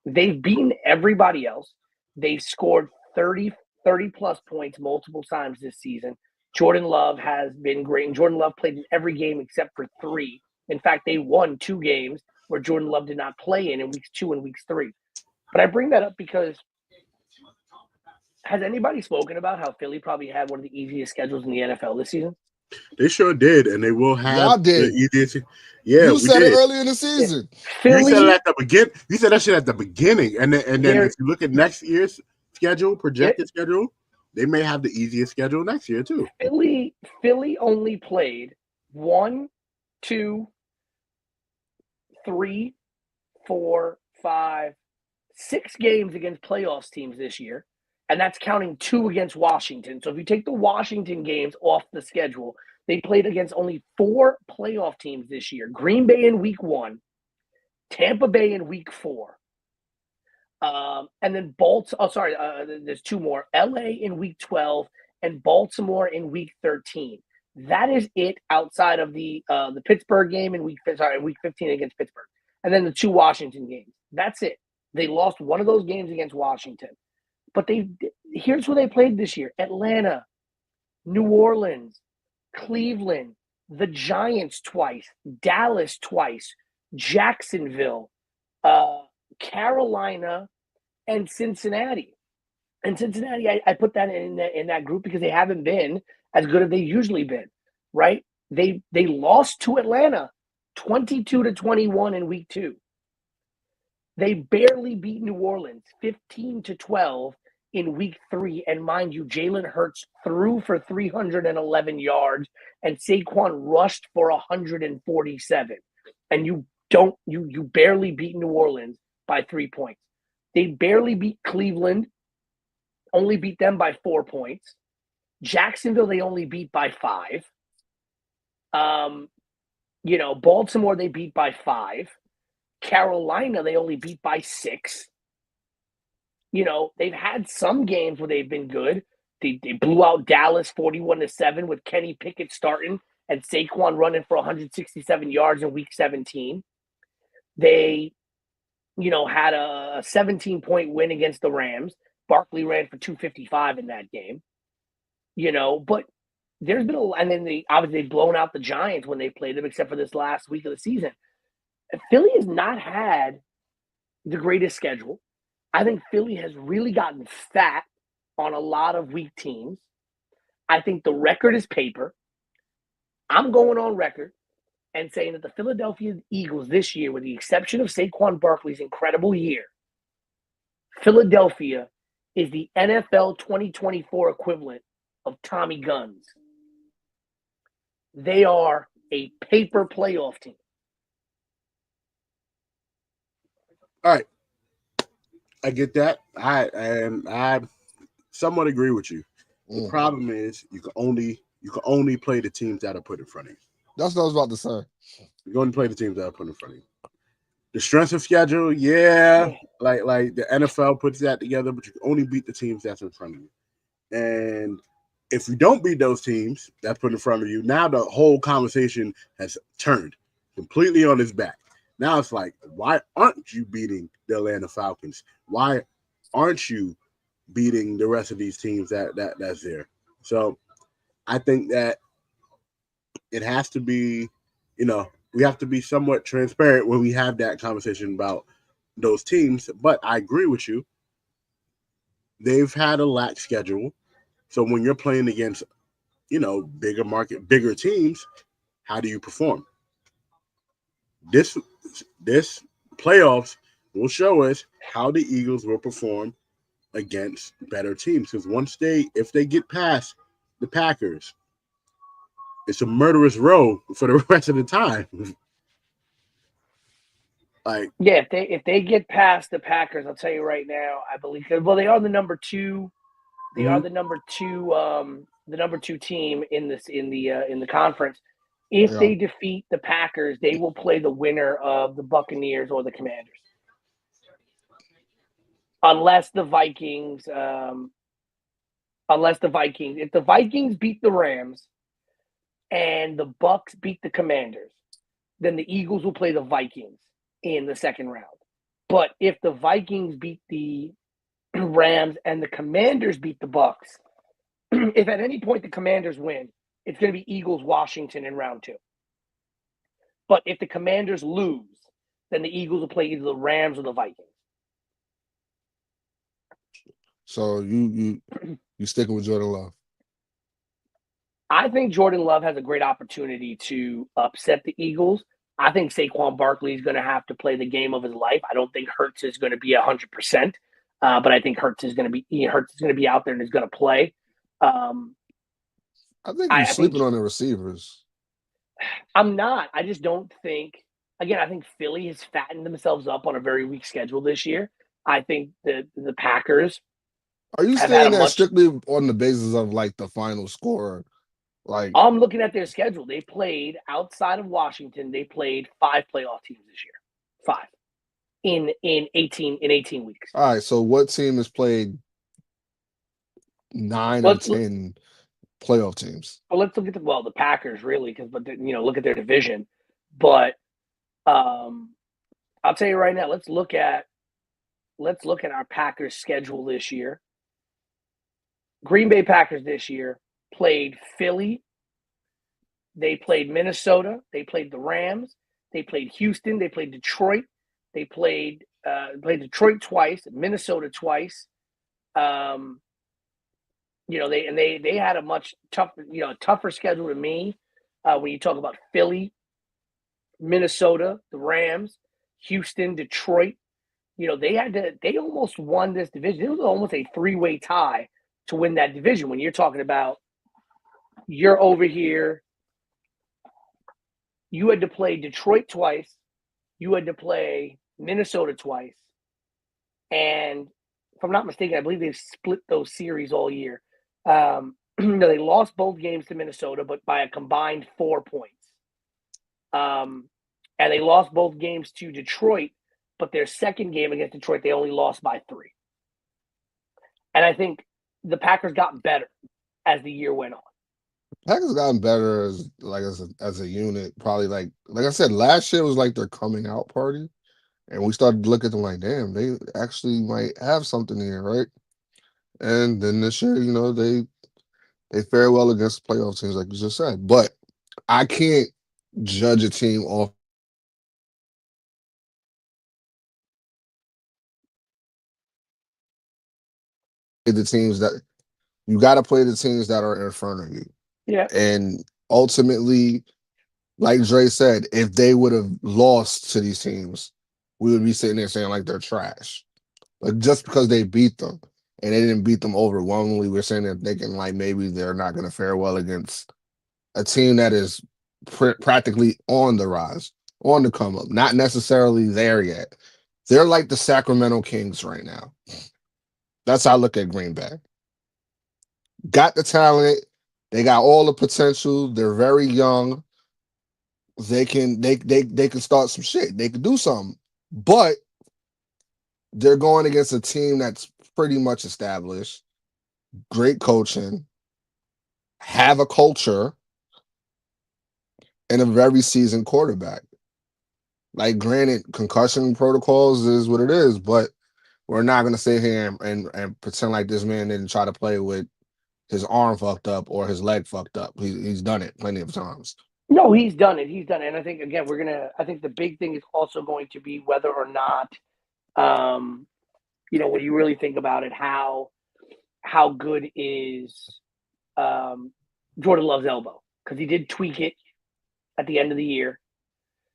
[SPEAKER 2] they've beaten everybody else. They've scored 30-plus points multiple times this season. Jordan Love has been great. And Jordan Love played in every game except for 3. In fact, they won 2 games where Jordan Love did not play in weeks 2 and weeks 3. But I bring that up because has anybody spoken about how Philly probably had one of the easiest schedules in the NFL this season?
[SPEAKER 3] They sure did, and they will have
[SPEAKER 5] Y'all did.
[SPEAKER 3] the easiest. Yeah,
[SPEAKER 5] you
[SPEAKER 3] we
[SPEAKER 5] said
[SPEAKER 3] did.
[SPEAKER 5] it earlier in the season.
[SPEAKER 2] Philly,
[SPEAKER 3] You said it at the begin. You said that shit at the beginning, and then if you look at next year's schedule, projected schedule, they may have the easiest schedule next year too.
[SPEAKER 2] Philly only played 1, 2, 3, 4, 5, 6 games against playoffs teams this year, and that's counting 2 against Washington. So if you take the Washington games off the schedule, they played against only 4 playoff teams this year. Green Bay in week 1, Tampa Bay in week 4, and then there's 2 more. LA in week 12 and Baltimore in week 13. That is it outside of the Pittsburgh game in week 15 against Pittsburgh. And then the 2 Washington games. That's it. They lost one of those games against Washington. But here's who they played this year: Atlanta, New Orleans, Cleveland, the Giants twice, Dallas twice, Jacksonville, Carolina, and Cincinnati. And Cincinnati, I put that in that group because they haven't been as good as they usually been, right? They lost to Atlanta 22-21 in week 2. They barely beat New Orleans 15-12 in week 3. And mind you, Jalen Hurts threw for 311 yards and Saquon rushed for 147. And you barely beat New Orleans by 3 points. They barely beat Cleveland, only beat them by 4 points. Jacksonville, they only beat by 5. Baltimore, they beat by 5. Carolina, they only beat by 6. They've had some games where they've been good. They blew out Dallas 41-7 with Kenny Pickett starting and Saquon running for 167 yards in week 17. They, had a 17-point win against the Rams. Barkley ran for 255 in that game. But there's been and then they've blown out the Giants when they played them, except for this last week of the season. Philly has not had the greatest schedule. I think Philly has really gotten fat on a lot of weak teams. I think the record is paper. I'm going on record and saying that the Philadelphia Eagles this year, with the exception of Saquon Barkley's incredible year, Philadelphia is the NFL 2024 equivalent of Tommy Guns. They are a paper playoff team.
[SPEAKER 3] All right, I get that. I somewhat agree with you. The problem is you can only play the teams that are put in front of you.
[SPEAKER 5] That's what I was about to say.
[SPEAKER 3] You're going to play the teams that are put in front of you. The strength of schedule, yeah, like the NFL puts that together, but you can only beat the teams that's in front of you. And if you don't beat those teams that's put in front of you, now the whole conversation has turned completely on its back. Now it's like, why aren't you beating the Atlanta Falcons? Why aren't you beating the rest of these teams that's there? So I think that it has to be, we have to be somewhat transparent when we have that conversation about those teams. But I agree with you. They've had a lax schedule. So when you're playing against, bigger teams, how do you perform? This playoffs will show us how the Eagles will perform against better teams. Because if they get past the Packers, it's a murderous row for the rest of the time.
[SPEAKER 2] If they get past the Packers, I'll tell you right now, I believe. Well, they are the number two. They are the number two team in the conference. If they defeat the Packers, they will play the winner of the Buccaneers or the Commanders, unless the Vikings. If the Vikings beat the Rams and the Bucs beat the Commanders, then the Eagles will play the Vikings in the second round. But if the Vikings beat the Rams and the Commanders beat the Bucs, if at any point the Commanders win, it's going to be Eagles Washington in round 2. But if the Commanders lose, then the Eagles will play either the Rams or the Vikings.
[SPEAKER 5] So you sticking with Jordan Love?
[SPEAKER 2] I think Jordan Love has a great opportunity to upset the Eagles. I think Saquon Barkley is going to have to play the game of his life. I don't think Hurts is going to be 100%, but I think Hurts is going to be out there and is going to play.
[SPEAKER 5] I think you're sleeping on the receivers.
[SPEAKER 2] I'm not. I just don't think. Again, I think Philly has fattened themselves up on a very weak schedule this year. I think the Packers.
[SPEAKER 5] Are you saying that strictly on the basis of like the final score? Like,
[SPEAKER 2] I'm looking at their schedule. They played outside of Washington. They played 5 playoff teams this year. 5 in 18 weeks.
[SPEAKER 5] All right. So what team has played 9 or 10 playoff teams?
[SPEAKER 2] Well, let's look at the Packers really, but look at their division. But I'll tell you right now. Let's look at our Packers schedule this year. Green Bay Packers this year played Philly. They played Minnesota. They played the Rams. They played Houston. They played Detroit. They played Detroit twice, Minnesota twice. They had a much tougher schedule to me when you talk about Philly, Minnesota, the Rams, Houston, Detroit. They almost won this division. It was almost a 3-way tie to win that division. When you're talking about, you're over here, you had to play Detroit twice, you had to play Minnesota twice, and if I'm not mistaken, I believe they've split those series all year. They lost both games to Minnesota, but by a combined 4 points. And they lost both games to Detroit, but their second game against Detroit, they only lost by 3. And I think the Packers got better as the year went on.
[SPEAKER 5] Packers gotten better as a unit. Probably like I said, last year was like their coming out party, and we started to look at them like, damn, they actually might have something here, right? And then this year, they fare well against playoff teams, like you just said. But I can't judge a team off the teams that you got to play the teams that are in front of you.
[SPEAKER 2] Yeah.
[SPEAKER 5] And ultimately, like Dre said, if they would have lost to these teams, we would be sitting there saying like they're trash. But just because they beat them and they didn't beat them overwhelmingly, we're saying that they can like maybe they're not going to fare well against a team that is practically on the rise, on the come up, not necessarily there yet. They're like the Sacramento Kings right now. That's how I look at Green Bay. Got the talent, they got all the potential. They're very young. They can start some shit. They can do something, but they're going against a team that's pretty much established, great coaching, have a culture, and a very seasoned quarterback. Like, granted, concussion protocols is what it is, but we're not going to sit here and pretend like this man didn't try to play with his arm fucked up or his leg fucked up. He's done it plenty of times.
[SPEAKER 2] No, he's done it. He's done it. And I think, again, I think the big thing is also going to be whether or not, when you really think about it, how good is Jordan Love's elbow? Because he did tweak it at the end of the year.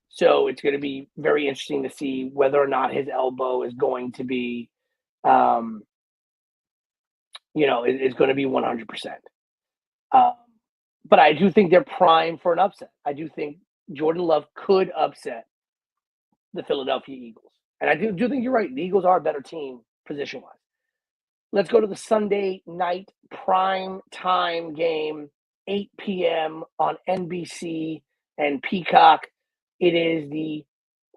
[SPEAKER 2] So it's going to be very interesting to see whether or not his elbow is going to be, is going to be 100%. But I do think they're primed for an upset. I do think Jordan Love could upset the Philadelphia Eagles. And I do think you're right. The Eagles are a better team position-wise. Let's go to the Sunday night prime time game, 8 p.m. on NBC and Peacock. It is the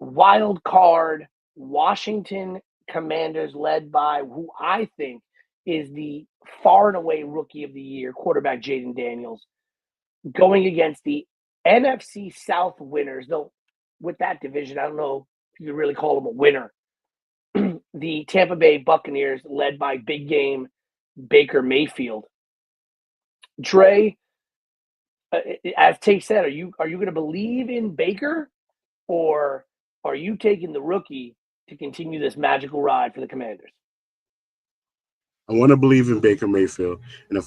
[SPEAKER 2] wild card Washington Commanders, led by who I think is the far and away rookie of the year, quarterback Jaden Daniels, going against the NFC South winners. Though with that division, I don't know if you could really call them a winner. The Tampa Bay Buccaneers, led by big game Baker Mayfield. Dre, as Tate said, are you going to believe in Baker, or are you taking the rookie to continue this magical ride for the Commanders?
[SPEAKER 3] I want to believe in Baker Mayfield, and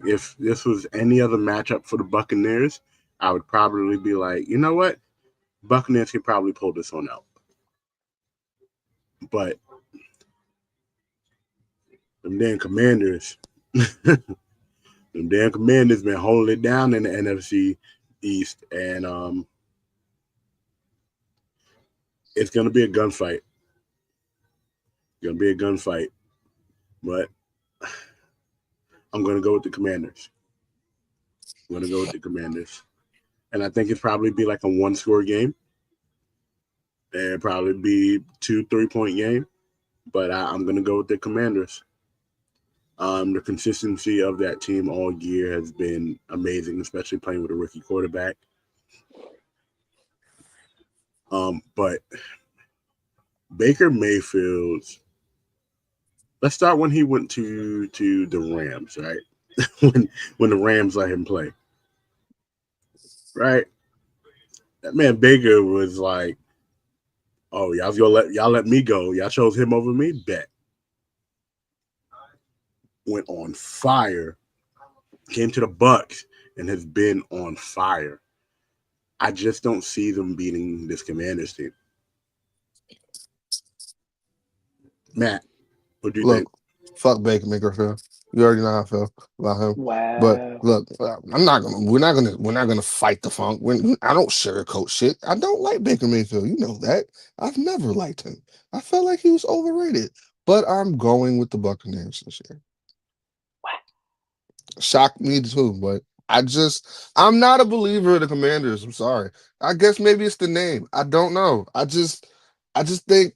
[SPEAKER 3] if this was any other matchup for the Buccaneers, I would probably be like, you know what, Buccaneers can probably pull this one out. But them damn Commanders, been holding it down in the NFC East, and it's gonna be a gunfight. But I'm gonna go with the Commanders. And I think it's probably be like a 1-score game. It'd probably be 2-3-point game, but I'm gonna go with the Commanders. The consistency of that team all year has been amazing, especially playing with a rookie quarterback. But Baker Mayfield's. Let's start when he went to the Rams, right? when the Rams let him play, right? That man Baker was like, "Oh, y'all let me go. Y'all chose him over me. Bet." Went on fire. Came to the Bucks and has been on fire. I just don't see them beating this Commanders team. Matt, what do you think?
[SPEAKER 5] Fuck Baker Mayfield. You already know how I feel about him.
[SPEAKER 2] Wow.
[SPEAKER 5] But look, we're not gonna fight the funk. I don't sugarcoat shit. I don't like Baker Mayfield. You know that. I've never liked him. I felt like he was overrated. But I'm going with the Buccaneers this year.
[SPEAKER 2] What?
[SPEAKER 5] Shocked me too, but I'm not a believer of the Commanders. I'm sorry. I guess maybe it's the name. I don't know. I just think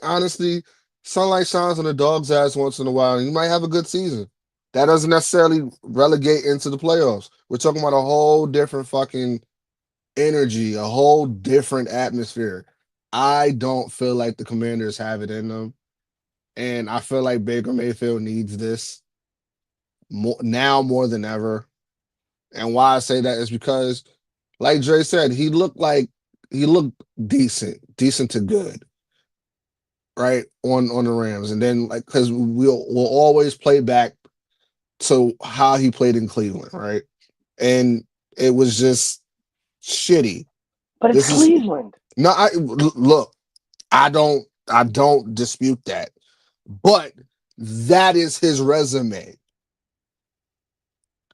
[SPEAKER 5] honestly, sunlight shines on a dog's ass once in a while, and you might have a good season. That doesn't necessarily relegate into the playoffs. We're talking about a whole different fucking energy, a whole different atmosphere. I don't feel like the Commanders have it in them, and I feel like Baker Mayfield needs this more than ever. And why I say that is because, like Dre said, he looked decent to good right, on the Rams, and then like because we'll always play back to how he played in Cleveland, right? And it was just shitty.
[SPEAKER 2] But it's
[SPEAKER 5] This is
[SPEAKER 2] Cleveland.
[SPEAKER 5] no, look, I don't dispute that, but that is his resume.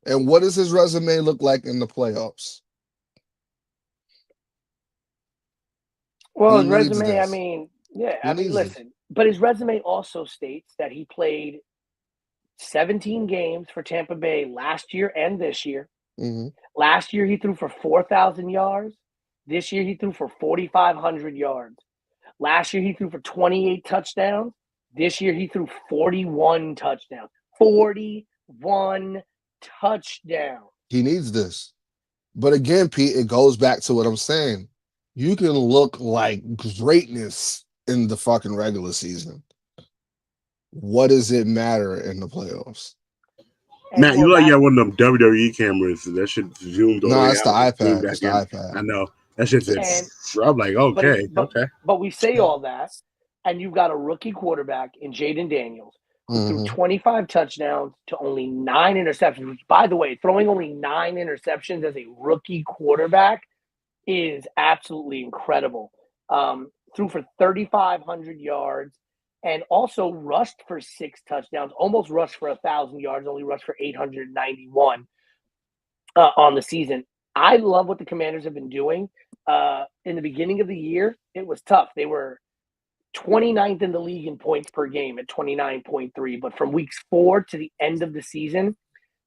[SPEAKER 5] And what does his resume look like in the playoffs?
[SPEAKER 2] Well,
[SPEAKER 5] He
[SPEAKER 2] his
[SPEAKER 5] needs
[SPEAKER 2] resume, I
[SPEAKER 5] this.
[SPEAKER 2] mean, yeah,
[SPEAKER 5] He
[SPEAKER 2] I mean,
[SPEAKER 5] needs this.
[SPEAKER 2] listen, but his resume also states that he played 17 games for Tampa Bay last year and this year.
[SPEAKER 5] Mm-hmm.
[SPEAKER 2] Last year, he threw for 4,000 yards. This year, he threw for 4,500 yards. Last year, he threw for 28 touchdowns. This year, he threw 41 touchdowns. 41 touchdowns.
[SPEAKER 5] He needs this. But again, Pete, it goes back to what I'm saying. You can look like greatness in the fucking regular season. What does it matter in the playoffs?
[SPEAKER 2] And
[SPEAKER 3] Matt,
[SPEAKER 2] well,
[SPEAKER 3] you like you
[SPEAKER 2] that
[SPEAKER 3] got one of them WWE cameras. That shit zoomed all the
[SPEAKER 5] No,
[SPEAKER 3] way
[SPEAKER 5] it's the
[SPEAKER 3] out and zoomed
[SPEAKER 5] iPad. It's
[SPEAKER 3] back
[SPEAKER 5] the
[SPEAKER 3] in.
[SPEAKER 5] iPad.
[SPEAKER 3] I know. That shit said,
[SPEAKER 2] and
[SPEAKER 3] I'm like,
[SPEAKER 2] but it,
[SPEAKER 3] okay,
[SPEAKER 2] but
[SPEAKER 3] okay.
[SPEAKER 2] but we say all that, and you've got a rookie quarterback in Jaden Daniels who threw
[SPEAKER 5] Mm-hmm.
[SPEAKER 2] 25 touchdowns to only 9 interceptions. Which, by the way, throwing only 9 interceptions as a rookie quarterback is absolutely incredible. Threw for 3,500 yards and also rushed for 6 touchdowns. Almost rushed for 1,000 yards. Only rushed for 891 on the season. I love what the Commanders have been doing. In the beginning of the year, it was tough. They were 29th in the league in points per game at 29.3. But from weeks 4 to the end of the season,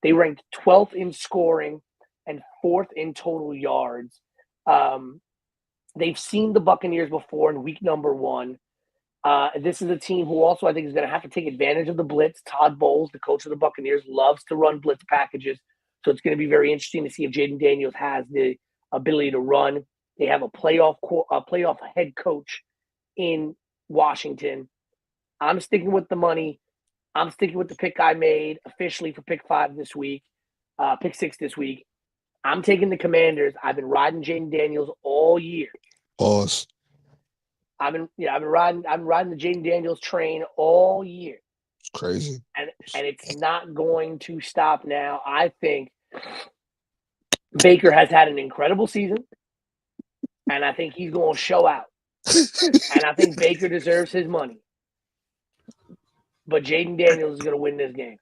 [SPEAKER 2] they ranked 12th in scoring and 4th in total yards. They've seen the Buccaneers before in week number 1. This is a team who also I think is going to have to take advantage of the blitz. Todd Bowles, the coach of the Buccaneers, loves to run blitz packages. So it's going to be very interesting to see if Jaden Daniels has the ability to run. They have a playoff head coach in Washington. I'm sticking with the money. I'm sticking with the pick I made officially for pick 5 this week, pick 6 this week. I'm taking the Commanders. I've been riding Jaden Daniels all year.
[SPEAKER 5] Pause.
[SPEAKER 2] I've been riding the Jaden Daniels train all year.
[SPEAKER 5] It's crazy.
[SPEAKER 2] And it's not going to stop now. I think Baker has had an incredible season, and I think he's going to show out. And I think Baker deserves his money. But Jaden Daniels is going to win this game.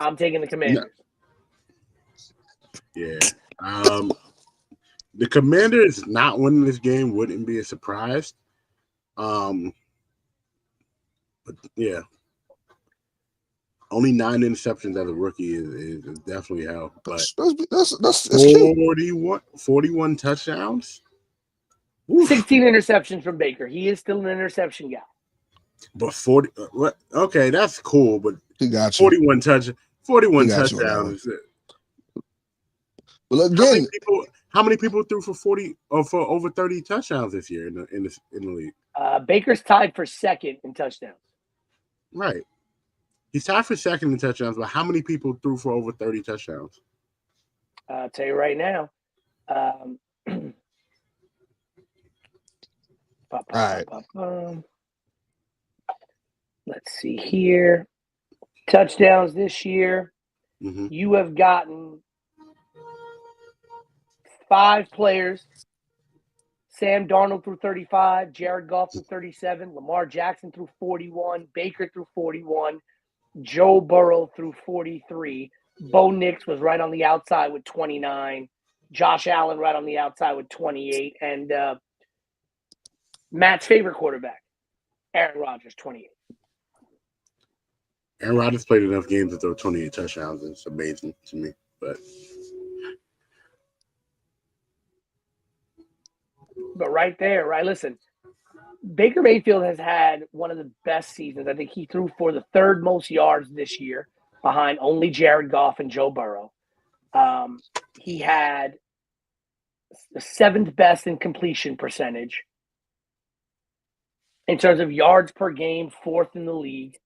[SPEAKER 2] I'm taking the Commanders.
[SPEAKER 3] Yeah. The Commanders not winning this game wouldn't be a surprise. But yeah. Only 9 interceptions as a rookie is definitely hell. But
[SPEAKER 5] That's
[SPEAKER 3] 41 touchdowns?
[SPEAKER 2] 16 interceptions from Baker. He is still an interception guy.
[SPEAKER 3] But 40 what? Okay, that's cool, but
[SPEAKER 5] he got you.
[SPEAKER 3] 41 touchdowns.
[SPEAKER 5] Well, again,
[SPEAKER 3] how many people threw for 40 or for over 30 touchdowns this year in the league?
[SPEAKER 2] Baker's tied for second in touchdowns.
[SPEAKER 3] Right. He's tied for second in touchdowns, but how many people threw for over 30 touchdowns?
[SPEAKER 2] I'll tell you right now.
[SPEAKER 5] All right.
[SPEAKER 2] Let's see here. Touchdowns this year.
[SPEAKER 3] Mm-hmm.
[SPEAKER 2] You have gotten 5 players. Sam Darnold threw 35, Jared Goff threw 37, Lamar Jackson threw 41, Baker threw 41, Joe Burrow threw 43, Bo Nix was right on the outside with 29, Josh Allen right on the outside with 28, and Matt's favorite quarterback, Aaron Rodgers, 28.
[SPEAKER 3] Aaron Rodgers played enough games to throw 28 touchdowns. It's amazing to me, but
[SPEAKER 2] right there, right? Listen, Baker Mayfield has had one of the best seasons. I think he threw for the 3rd most yards this year, behind only Jared Goff and Joe Burrow. He had the 7th best in completion percentage. In terms of yards per game, 4th in the league.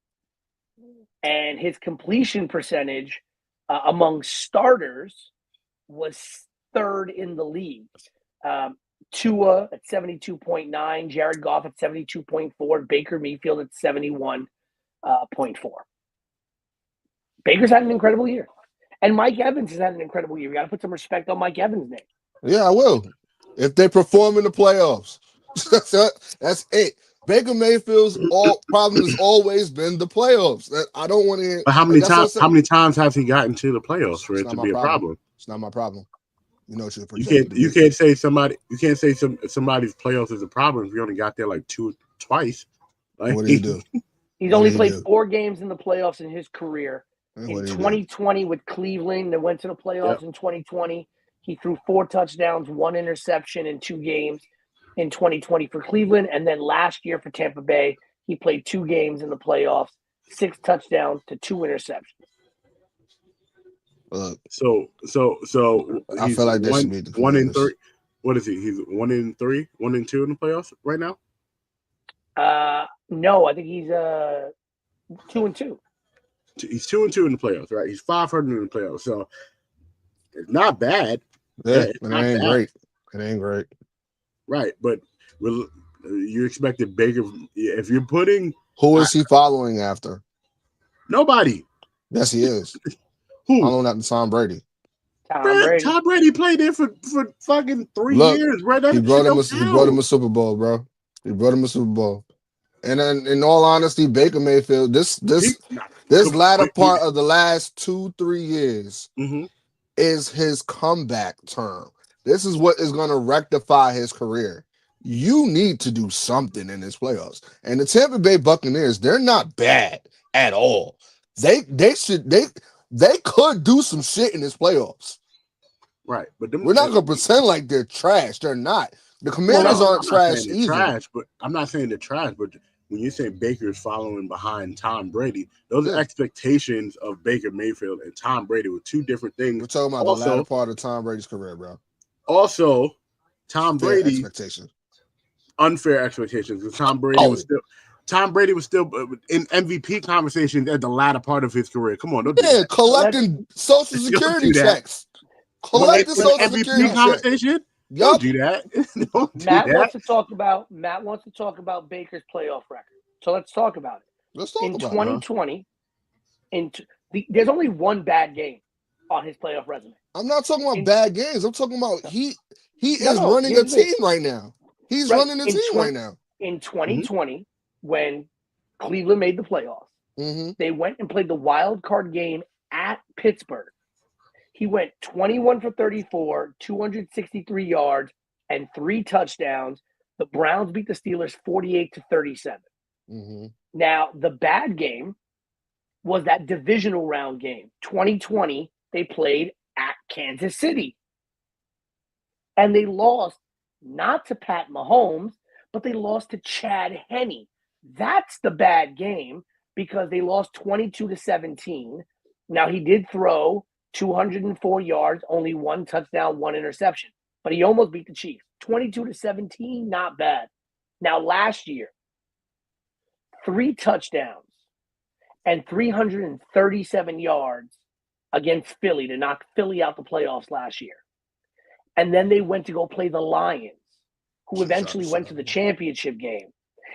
[SPEAKER 2] And his completion percentage among starters was 3rd in the league. Tua at 72.9, Jared Goff at 72.4, Baker Mayfield at 71.4. Baker's had an incredible year. And Mike Evans has had an incredible year. We got to put some respect on Mike Evans' name.
[SPEAKER 5] Yeah, I will. If they perform in the playoffs. That's it. Baker Mayfield's problem has always been the playoffs. I don't want to hear.
[SPEAKER 3] But how many times has he gotten to the playoffs for it to be a problem?
[SPEAKER 5] It's not my problem. You know what you're
[SPEAKER 3] projecting. You can't say somebody's playoffs is a problem if you only got there like twice. Like,
[SPEAKER 5] what do you do?
[SPEAKER 2] He's only played 4 games in the playoffs in his career. In 2020 with Cleveland, they went to the playoffs in 2020. He threw 4 touchdowns, 1 interception in 2 games in 2020 for Cleveland. And then last year for Tampa Bay, he played 2 games in the playoffs, 6 touchdowns to 2 interceptions.
[SPEAKER 3] So
[SPEAKER 5] I feel like this should be the
[SPEAKER 3] 1 in 3. What is he? He's 1 in 3, 1 in 2 in the playoffs right now?
[SPEAKER 2] No, I think he's 2 and 2.
[SPEAKER 3] He's 2 and 2 in the playoffs, right? He's 500 in the playoffs, so it's not bad.
[SPEAKER 5] Yeah, it ain't great. It ain't great,
[SPEAKER 3] right? But you expected Baker if you're putting
[SPEAKER 5] who is he following after?
[SPEAKER 3] Nobody.
[SPEAKER 5] Yes, he is.
[SPEAKER 3] Who?
[SPEAKER 5] Following after Tom Brady.
[SPEAKER 3] Tom Brady played there for fucking 3 years, right?
[SPEAKER 5] He brought him a Super Bowl, bro. He brought him a Super Bowl. And then, in all honesty, Baker Mayfield, this latter part of the last 2-3 years is his comeback term. This is what is going to rectify his career. You need to do something in this playoffs. And the Tampa Bay Buccaneers, they're not bad at all. They could do some shit in this playoffs.
[SPEAKER 3] Right. But
[SPEAKER 5] we're not going to pretend like they're trash. They're not. The Commanders aren't trash either.
[SPEAKER 3] But I'm not saying they're trash, but when you say Baker is following behind Tom Brady, those are expectations of Baker Mayfield and Tom Brady with 2 different things.
[SPEAKER 5] We're talking about the latter part of Tom Brady's career, bro.
[SPEAKER 3] Also, Tom Brady unfair expectations because Tom Brady was still in MVP conversations at the latter part of his career. Come on, don't do that.
[SPEAKER 5] Collecting Social Security checks. Collecting Social Security
[SPEAKER 3] conversation. Don't do that.
[SPEAKER 2] Matt wants to talk about Baker's playoff record. So let's talk about it.
[SPEAKER 5] Let's talk about
[SPEAKER 2] 2020, there's only 1 bad game on his playoff resume.
[SPEAKER 5] I'm not talking about bad games. I'm talking about he is running a team right now. He's running a team right now.
[SPEAKER 2] In 2020, when Cleveland made the playoffs, they went and played the wild card game at Pittsburgh. He went 21 for 34, 263 yards, and 3 touchdowns. The Browns beat the Steelers 48-37. Now, the bad game was that divisional round game. 2020, they played at Kansas City. And they lost not to Pat Mahomes, but they lost to Chad Henne. That's the bad game because they lost 22-17. Now, he did throw 204 yards, only 1 touchdown, 1 interception. But he almost beat the Chiefs. 22-17, not bad. Now, last year, 3 touchdowns and 337 yards against Philly to knock Philly out the playoffs last year. And then they went to go play the Lions, who eventually went to the championship game.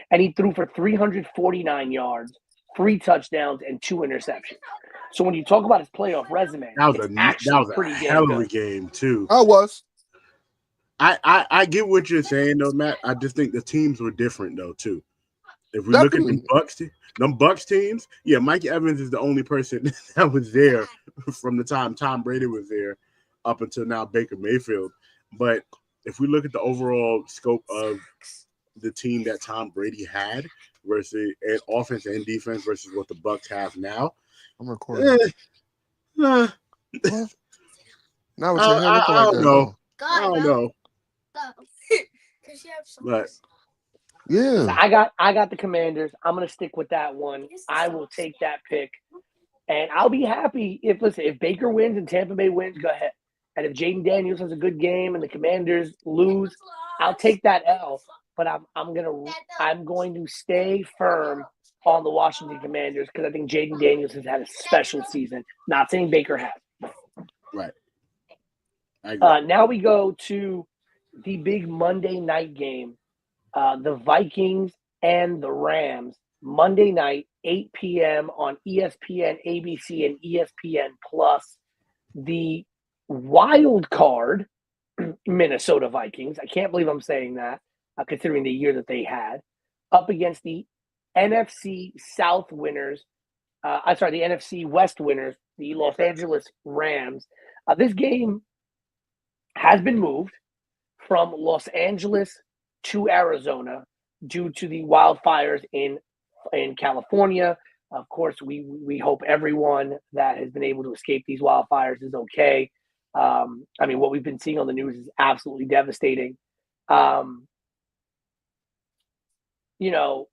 [SPEAKER 2] And he threw for 349 yards, 3 touchdowns, and 2 interceptions. So when you talk about his playoff resume, that was a
[SPEAKER 3] hell of a game too.
[SPEAKER 5] I
[SPEAKER 3] get what you're saying though, Matt. I just think the teams were different though too. If we look at them Bucks teams, Mike Evans is the only person that was there from the time Tom Brady was there up until now Baker Mayfield. But if we look at the overall scope of the team that Tom Brady had versus offense and defense versus what the Bucks have now,
[SPEAKER 5] I'm recording.
[SPEAKER 3] Now I don't know. I don't know. But
[SPEAKER 2] I got the Commanders. I'm gonna stick with that one. I will take that pick, and I'll be happy if Baker wins and Tampa Bay wins. Go ahead. And if Jaden Daniels has a good game and the Commanders lose, I'll take that L. But I'm going to stay firm on the Washington Commanders because I think Jaden Daniels has had a special season. Not saying Baker has.
[SPEAKER 3] Right.
[SPEAKER 2] Now we go to the big Monday night game, the Vikings and the Rams, Monday night, 8 p.m. on ESPN, ABC, and ESPN Plus. The wild card Minnesota Vikings. I can't believe I'm saying that, considering the year that they had, up against the NFC South winners. The NFC West winners, the Los Angeles Rams. This game has been moved from Los Angeles to Arizona due to the wildfires in California. Of course, we hope everyone that has been able to escape these wildfires is okay. I mean, what we've been seeing on the news is absolutely devastating. You know,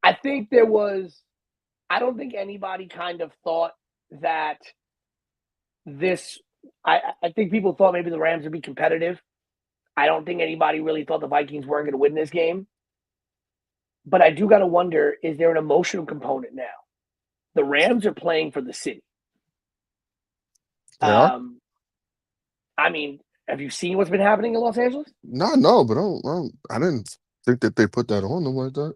[SPEAKER 2] I think I don't think anybody kind of thought that I think people thought maybe the Rams would be competitive. I don't think anybody really thought the Vikings weren't going to win this game. But I do got to wonder, is there an emotional component now? The Rams are playing for the city.
[SPEAKER 5] Yeah.
[SPEAKER 2] I mean, have you seen what's been happening in Los Angeles?
[SPEAKER 5] No, but I didn't think that they put that on them like that.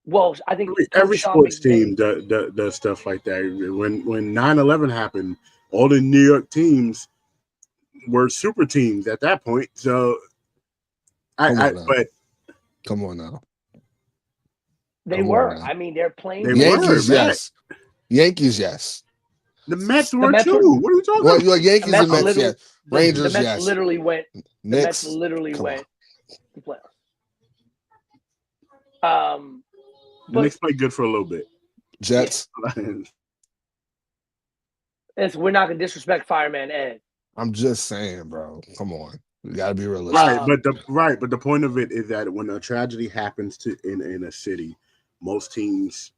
[SPEAKER 2] Well, I think
[SPEAKER 3] every
[SPEAKER 2] Sean
[SPEAKER 3] sports
[SPEAKER 2] McVay,
[SPEAKER 3] team does stuff like that. When 9/11 happened, all the New York teams were super teams at that point. So,
[SPEAKER 5] Come on now.
[SPEAKER 2] they
[SPEAKER 5] Come
[SPEAKER 2] were.
[SPEAKER 5] on now.
[SPEAKER 2] I mean, they're playing.
[SPEAKER 3] They
[SPEAKER 5] Yankees,
[SPEAKER 3] were,
[SPEAKER 5] yes. Yankees, yes.
[SPEAKER 3] the Mets were
[SPEAKER 2] Mets
[SPEAKER 3] too.
[SPEAKER 2] were-
[SPEAKER 3] What are you talking
[SPEAKER 5] Well,
[SPEAKER 3] about?
[SPEAKER 5] you Yankees and Mets, yeah. Rangers,
[SPEAKER 2] the Mets
[SPEAKER 5] yes.
[SPEAKER 2] literally went. The Mets
[SPEAKER 5] Knicks,
[SPEAKER 2] literally
[SPEAKER 5] come
[SPEAKER 2] went to playoffs.
[SPEAKER 3] The Knicks played good for a little bit.
[SPEAKER 5] Jets.
[SPEAKER 2] We're not gonna disrespect Fireman Ed.
[SPEAKER 5] I'm just saying, bro. Come on, you gotta be realistic.
[SPEAKER 3] But the point of it is that when a tragedy happens in a city, most teams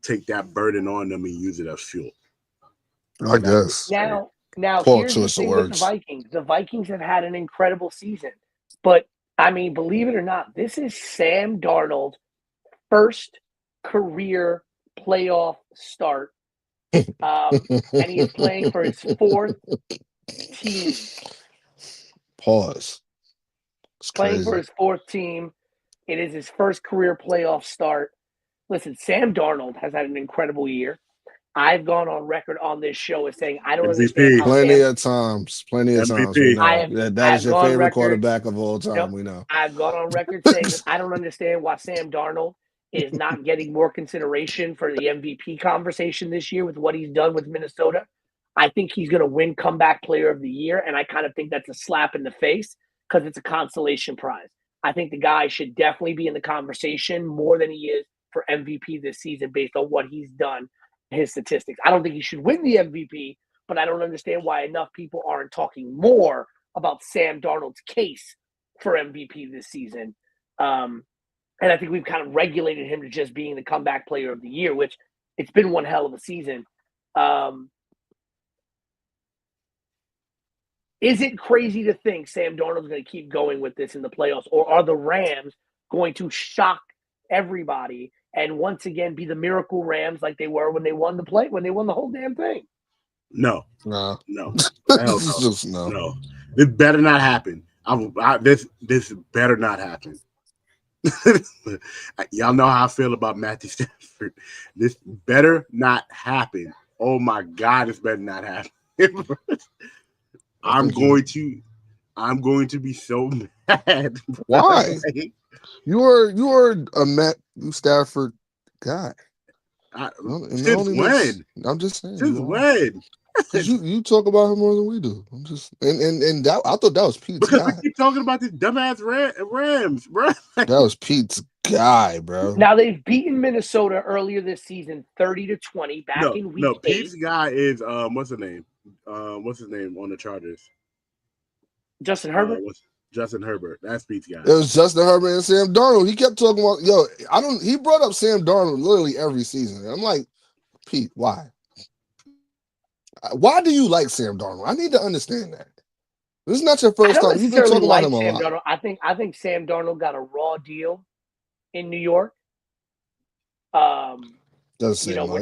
[SPEAKER 3] take that burden on them and use it as fuel.
[SPEAKER 5] I guess.
[SPEAKER 2] Now
[SPEAKER 5] Poor
[SPEAKER 2] here's the
[SPEAKER 5] choice of
[SPEAKER 2] thing with the
[SPEAKER 5] words.
[SPEAKER 2] Vikings. The Vikings have had an incredible season, but I mean, believe it or not, this is Sam Darnold's first career playoff start, and he is playing for his fourth team.
[SPEAKER 5] Pause. It's
[SPEAKER 2] Playing
[SPEAKER 5] crazy.
[SPEAKER 2] for his fourth team. It is his first career playoff start. Listen, Sam Darnold has had an incredible year. I've gone on record on this show as saying I don't
[SPEAKER 3] MVP.
[SPEAKER 2] understand how
[SPEAKER 5] Plenty of times. We know that is your favorite quarterback of all time.
[SPEAKER 2] Nope,
[SPEAKER 5] We know.
[SPEAKER 2] I've gone on record saying that I don't understand why Sam Darnold is not getting more consideration for the MVP conversation this year with what he's done with Minnesota. I think he's going to win comeback player of the year, and I kind of think that's a slap in the face because it's a consolation prize. I think the guy should definitely be in the conversation more than he is for MVP this season based on what he's done, his statistics. I don't think he should win the MVP, but I don't understand why enough people aren't talking more about Sam Darnold's case for MVP this season. And I think we've kind of regulated him to just being the comeback player of the year, which it's been one hell of a season. Is it crazy to think Sam Darnold's going to keep going with this in the playoffs, or are the Rams going to shock everybody and once again be the miracle Rams like they were when they won the whole damn thing?
[SPEAKER 3] No.
[SPEAKER 5] No.
[SPEAKER 3] Just no. This better not happen. This better not happen. Y'all know how I feel about Matthew Stafford. This better not happen. Oh my God, this better not happen. I'm going to be so mad.
[SPEAKER 5] Why? You are a Matthew Stafford guy.
[SPEAKER 3] Since when?
[SPEAKER 5] I'm just saying.
[SPEAKER 3] Since when?
[SPEAKER 5] Because you talk about him more than we do. I'm just and that, I thought that was Pete's
[SPEAKER 3] because
[SPEAKER 5] guy.
[SPEAKER 3] we keep talking about these dumbass Rams, bro.
[SPEAKER 5] That was Pete's guy, bro.
[SPEAKER 2] Now they've beaten Minnesota earlier this season, 30-20, in week 8.
[SPEAKER 3] Pete's guy is what's his name? What's his name on the Chargers?
[SPEAKER 2] Justin Herbert.
[SPEAKER 3] Justin Herbert. That's Pete's guy.
[SPEAKER 5] It was Justin Herbert and Sam Darnold. He kept talking about he brought up Sam Darnold literally every season. I'm like, Pete, why? Why do you like Sam Darnold? I need to understand that. This is not your first time. You've been talking about him a lot.
[SPEAKER 2] Darnold. I think Sam Darnold got a raw deal in New York.
[SPEAKER 5] Doesn't say much.
[SPEAKER 2] We're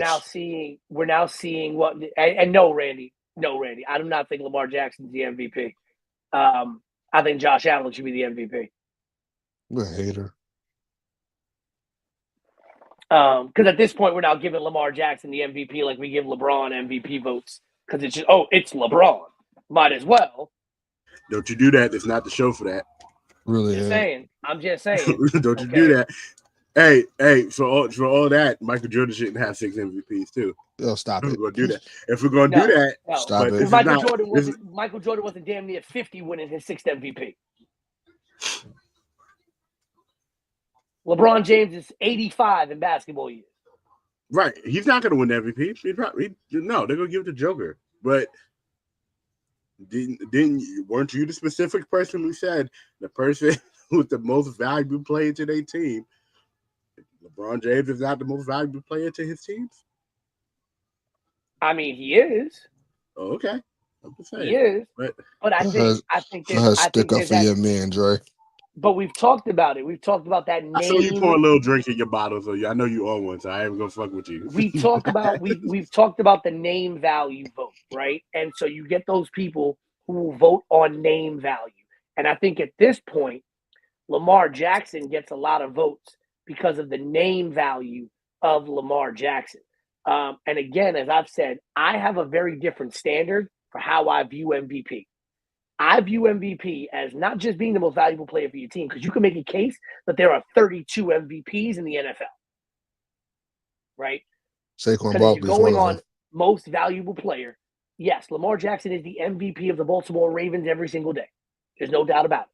[SPEAKER 2] now seeing what and no, Randy, No, Randy, I do not think Lamar Jackson's the MVP. I think Josh Allen should be the MVP.
[SPEAKER 5] I'm a hater.
[SPEAKER 2] Because at this point, we're now giving Lamar Jackson the MVP like we give LeBron MVP votes. Because it's just, it's LeBron. Might as well.
[SPEAKER 3] Don't you do that. It's not the show for that.
[SPEAKER 5] Really,
[SPEAKER 2] Just
[SPEAKER 5] yeah.
[SPEAKER 2] saying. I'm just saying.
[SPEAKER 3] Don't you do that. Hey, for all that, Michael Jordan shouldn't have 6 MVPs too.
[SPEAKER 5] Yo, stop
[SPEAKER 3] We're
[SPEAKER 5] it.
[SPEAKER 3] gonna do that. If we're gonna do that,
[SPEAKER 5] Stop it.
[SPEAKER 3] this is
[SPEAKER 2] Michael Jordan wasn't damn near 50 winning his 6th MVP. LeBron James is 85 in basketball years.
[SPEAKER 3] Right. He's not going to win the MVP. No, they're going to give it to Joker. But weren't you the specific person who said the person who's the most valuable player to their team? LeBron James is not the most valuable player to his teams?
[SPEAKER 2] I mean, he is.
[SPEAKER 3] Oh, okay. I'm just saying.
[SPEAKER 2] He is. But I think
[SPEAKER 5] stick up for your man, Dre.
[SPEAKER 2] But we've talked about it. We've talked about that name.
[SPEAKER 3] I saw you pour a little drink in your bottle, so I know you own one, so I ain't gonna fuck with you.
[SPEAKER 2] We've talked about the name value vote, right? And so you get those people who will vote on name value. And I think at this point, Lamar Jackson gets a lot of votes because of the name value of Lamar Jackson. And again, as I've said, I have a very different standard for how I view MVP. I view MVP as not just being the most valuable player for your team, because you can make a case that there are 32 MVPs in the NFL, right?
[SPEAKER 5] Saquon
[SPEAKER 2] Because
[SPEAKER 5] Barkley
[SPEAKER 2] you're going on most valuable player. Yes, Lamar Jackson is the MVP of the Baltimore Ravens every single day. There's no doubt about it.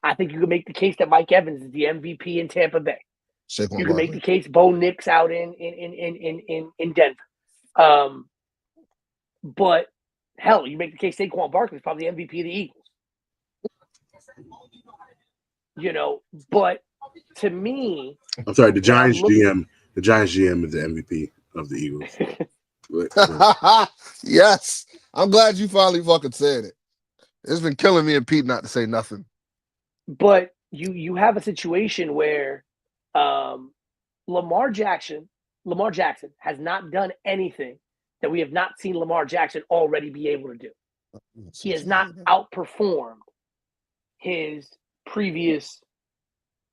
[SPEAKER 2] I think you can make the case that Mike Evans is the MVP in Tampa Bay. You can make the case Bo Nix out in Denver. But hell, you make the case Saquon Barkley is probably the MVP of the Eagles. But to me,
[SPEAKER 3] I'm sorry, the Giants GM is the MVP of the Eagles.
[SPEAKER 5] Yes. I'm glad you finally fucking said it. It's been killing me and Pete not to say nothing.
[SPEAKER 2] But you have a situation where Lamar Jackson has not done anything that we have not seen Lamar Jackson already be able to do. He has not outperformed his previous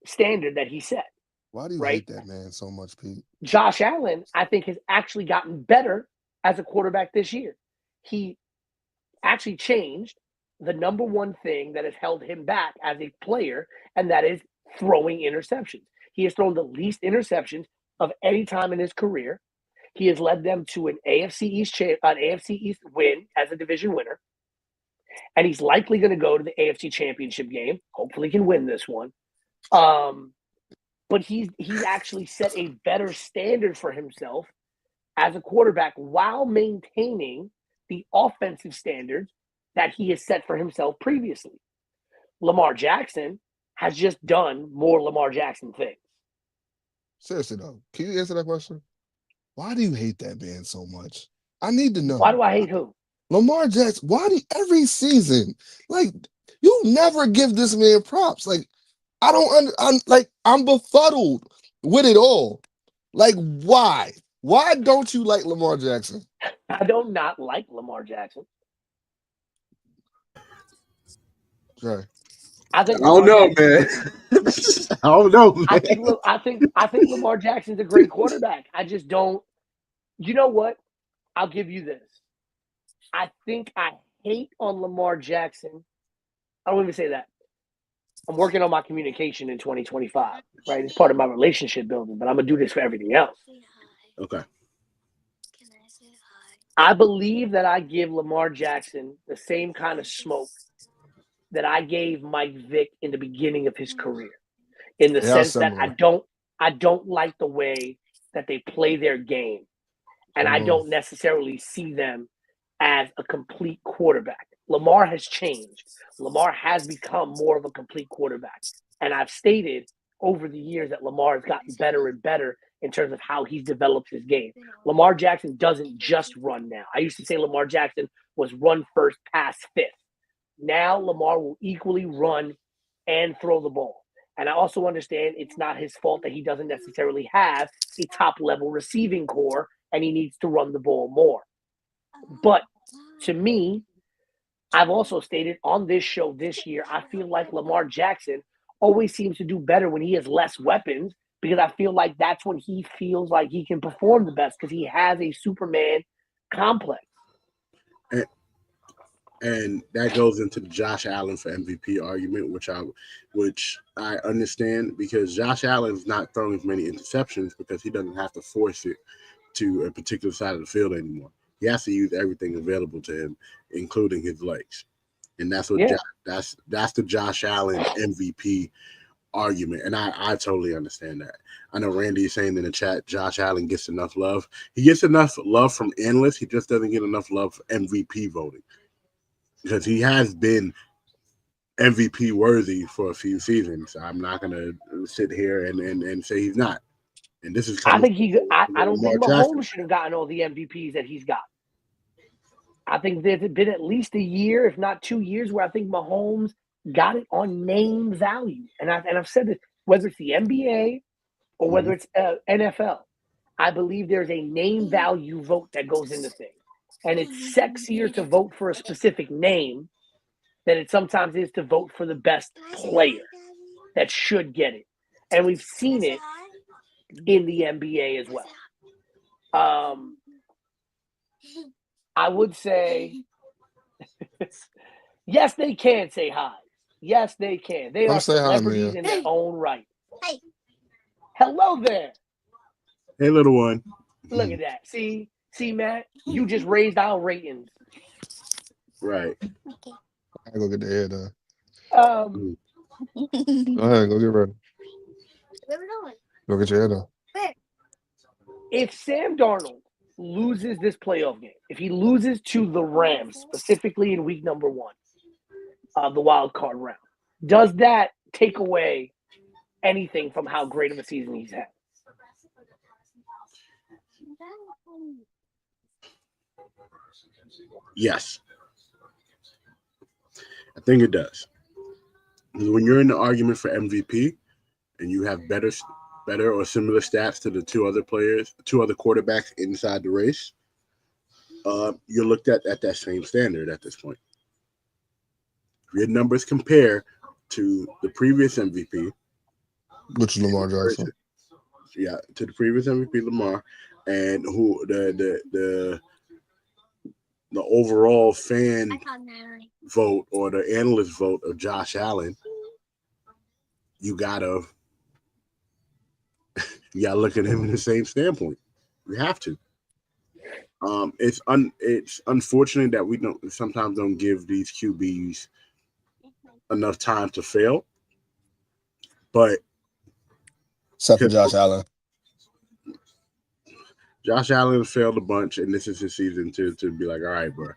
[SPEAKER 2] standard that he set.
[SPEAKER 5] Why do you hate that man so much, Pete?
[SPEAKER 2] Josh Allen, I think, has actually gotten better as a quarterback this year. He actually changed the number one thing that has held him back as a player, and that is throwing interceptions. He has thrown the least interceptions of any time in his career. He has led them to an AFC East win as a division winner. And he's likely going to go to the AFC Championship game. Hopefully he can win this one. But he's actually set a better standard for himself as a quarterback while maintaining the offensive standards that he has set for himself previously. Lamar Jackson has just done more Lamar Jackson things.
[SPEAKER 5] Seriously, though, can you answer that question? Why do you hate that man so much? I need to know.
[SPEAKER 2] Why do I hate who?
[SPEAKER 5] Lamar Jackson. Why do every season, like, you never give this man props? Like, I don't I'm befuddled with it all. Like, why? Why don't you like Lamar Jackson?
[SPEAKER 2] I don't not like Lamar Jackson.
[SPEAKER 5] Sorry.
[SPEAKER 3] I don't know, man. I don't know, man.
[SPEAKER 2] I think Lamar Jackson's a great quarterback. I just don't. You know what? I'll give you this. I think I hate on Lamar Jackson. I don't even say that. I'm working on my communication in 2025, right? It's part of my relationship building, but I'm going to do this for everything else.
[SPEAKER 3] Okay.
[SPEAKER 2] I believe that I give Lamar Jackson the same kind of smoke that I gave Mike Vick in the beginning of his career, in the sense that I don't like the way that they play their game, and I don't necessarily see them as a complete quarterback. Lamar has changed. Lamar has become more of a complete quarterback, and I've stated over the years that Lamar has gotten better and better in terms of how he's developed his game. Lamar Jackson doesn't just run now. I used to say Lamar Jackson was run first, pass fifth. Now Lamar will equally run and throw the ball. And I also understand it's not his fault that he doesn't necessarily have a top-level receiving core, and he needs to run the ball more. But to me, I've also stated on this show this year, I feel like Lamar Jackson always seems to do better when he has less weapons because I feel like that's when he feels like he can perform the best because he has a Superman complex.
[SPEAKER 3] And that goes into the Josh Allen for MVP argument, which I understand because Josh Allen's not throwing as many interceptions because he doesn't have to force it to a particular side of the field anymore. He has to use everything available to him, including his legs, and that's what that's the Josh Allen MVP argument, and I totally understand that. I know Randy is saying in the chat, Josh Allen gets enough love. He gets enough love from analysts. He just doesn't get enough love for MVP voting because he has been MVP worthy for a few seasons. I'm not gonna sit here and say he's not. And this is
[SPEAKER 2] I think I don't think Mahomes
[SPEAKER 3] Jackson.
[SPEAKER 2] should have gotten all the MVPs that he's got. I think there's been at least a year, if not 2 years, where I think Mahomes got it on name value. And I've said this, whether it's the NBA or whether it's NFL, I believe there's a name value vote that goes into things. And it's sexier to vote for a specific name than it sometimes is to vote for the best player that should get it. And we've seen it in the NBA as well. I would say, yes, they can say hi. Yes, they can. They are celebrities in their own right.
[SPEAKER 6] Hey.
[SPEAKER 2] Hello there.
[SPEAKER 3] Hey, little one.
[SPEAKER 2] Look at that. See, Matt, you just raised our ratings.
[SPEAKER 3] Right.
[SPEAKER 6] Okay.
[SPEAKER 5] I go get the hair done.
[SPEAKER 6] Go
[SPEAKER 5] ahead, go get ready.
[SPEAKER 6] Where we going?
[SPEAKER 5] Go get your hair done.
[SPEAKER 6] Where?
[SPEAKER 2] If Sam Darnold loses this playoff game, if he loses to the Rams, specifically in week number 1 of the wild card round, does that take away anything from how great of a season he's had?
[SPEAKER 3] Yes. I think it does. When you're in the argument for MVP and you have better or similar stats to the two other quarterbacks inside the race, you're looked at that same standard at this point. Your numbers compare to the previous MVP,
[SPEAKER 5] which is Lamar Jackson.
[SPEAKER 3] Yeah, to the previous MVP Lamar, and who the overall fan vote or the analyst vote of Josh Allen. You gotta look at him in the same standpoint. You have to. It's unfortunate that we sometimes don't give these QBs enough time to fail, but
[SPEAKER 5] except for Josh Allen.
[SPEAKER 3] Josh Allen failed a bunch, and this is his season to be like, all right, bro.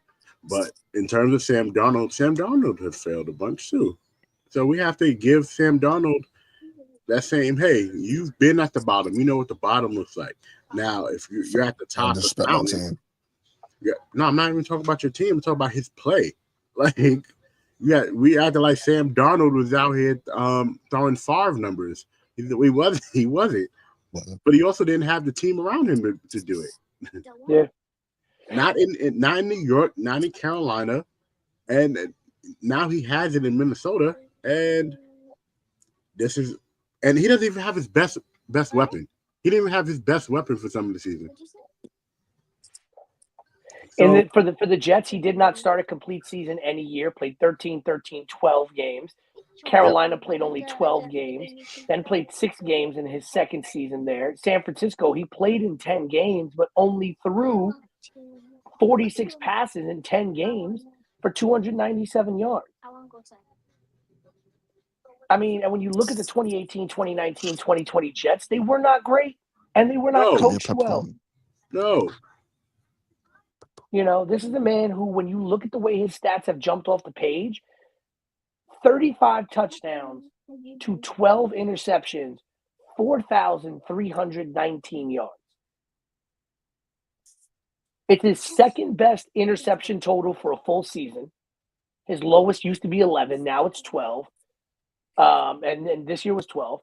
[SPEAKER 3] But in terms of Sam Darnold has failed a bunch too. So we have to give Sam Darnold that same, hey, you've been at the bottom. You know what the bottom looks like. Now, if you're at the top of the mountain, no, I'm not even talking about your team. I'm talking about his play. Like, we acted like Sam Darnold was out here throwing Favre numbers. He wasn't. But he also didn't have the team around him to do it.
[SPEAKER 2] Yeah.
[SPEAKER 3] Not in New York, not in Carolina, and now he has it in Minnesota. And he doesn't even have his best weapon. He didn't even have his best weapon for some of the season.
[SPEAKER 2] So, and for the Jets, he did not start a complete season any year. Played 13, 12 games. Carolina played only 12 games, then played 6 games in his second season there. San Francisco, he played in 10 games, but only threw 46 passes in 10 games for 297 yards. I mean, and when you look at the 2018, 2019, 2020 Jets, they were not great, and they were not coached well.
[SPEAKER 3] No.
[SPEAKER 2] You know, this is a man who, when you look at the way his stats have jumped off the page, 35 touchdowns to 12 interceptions, 4,319 yards. It's his second best interception total for a full season. His lowest used to be 11. Now it's 12. And this year was 12.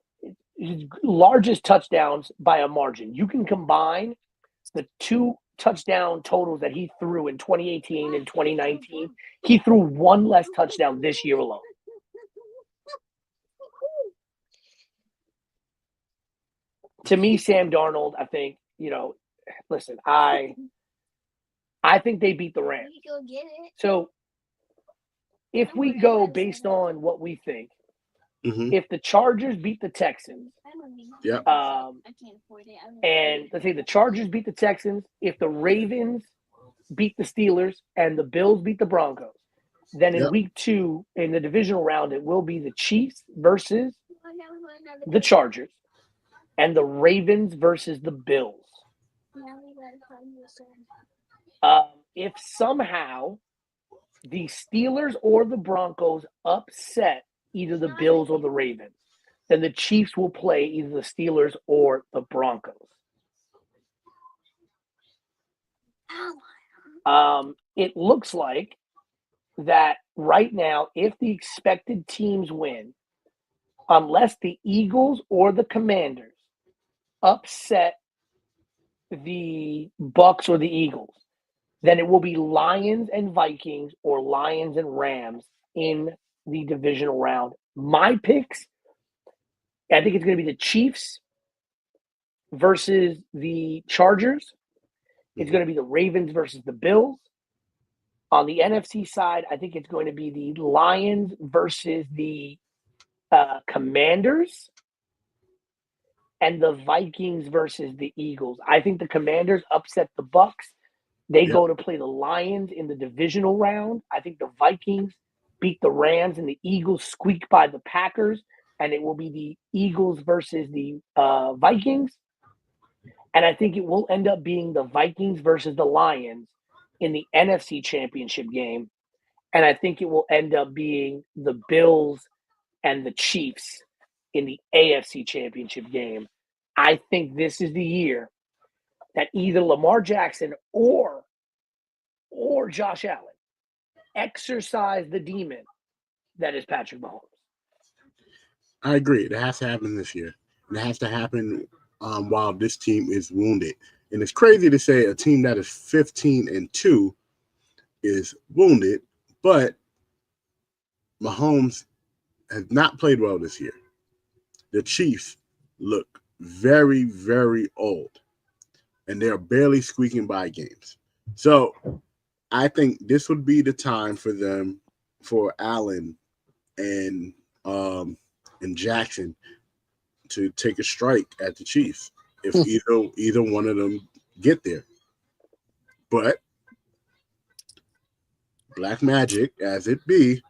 [SPEAKER 2] His largest touchdowns by a margin. You can combine the two touchdown totals that he threw in 2018 and 2019, he threw one less touchdown this year alone. To me, Sam Darnold, I think, listen, I think they beat the Rams. So if we go based on what we think, if the Chargers beat the Texans, and let's say the Chargers beat the Texans, if the Ravens beat the Steelers and the Bills beat the Broncos, then in week 2 in the divisional round, it will be the Chiefs versus the Chargers and the Ravens versus the Bills. If somehow the Steelers or the Broncos upset either the Bills or the Ravens, then the Chiefs will play either the Steelers or the Broncos. It looks like that right now, if the expected teams win, unless the Eagles or the Commanders upset the Bucks or the Eagles, then it will be Lions and Vikings or Lions and Rams in the divisional round. My picks, I think it's going to be the Chiefs versus the Chargers. It's going to be the Ravens versus the Bills. On the NFC side, I think it's going to be the Lions versus the Commanders and the Vikings versus the Eagles. I think the Commanders upset the Bucks. They go to play the Lions in the divisional round. I think the Vikings beat the Rams and the Eagles squeak by the Packers, and it will be the Eagles versus the Vikings. And I think it will end up being the Vikings versus the Lions in the NFC Championship game. And I think it will end up being the Bills and the Chiefs in the AFC Championship game. I think this is the year that either Lamar Jackson or Josh Allen exercise the demon that is Patrick Mahomes.
[SPEAKER 3] I agree. It has to happen this year. And it has to happen while this team is wounded. And it's crazy to say a team that is 15-2 is wounded, but Mahomes has not played well this year. The Chiefs look very, very old, and they're barely squeaking by games. So I think this would be the time for them, for Allen and Jackson, to take a strike at the Chiefs if either one of them get there. But black magic as it be,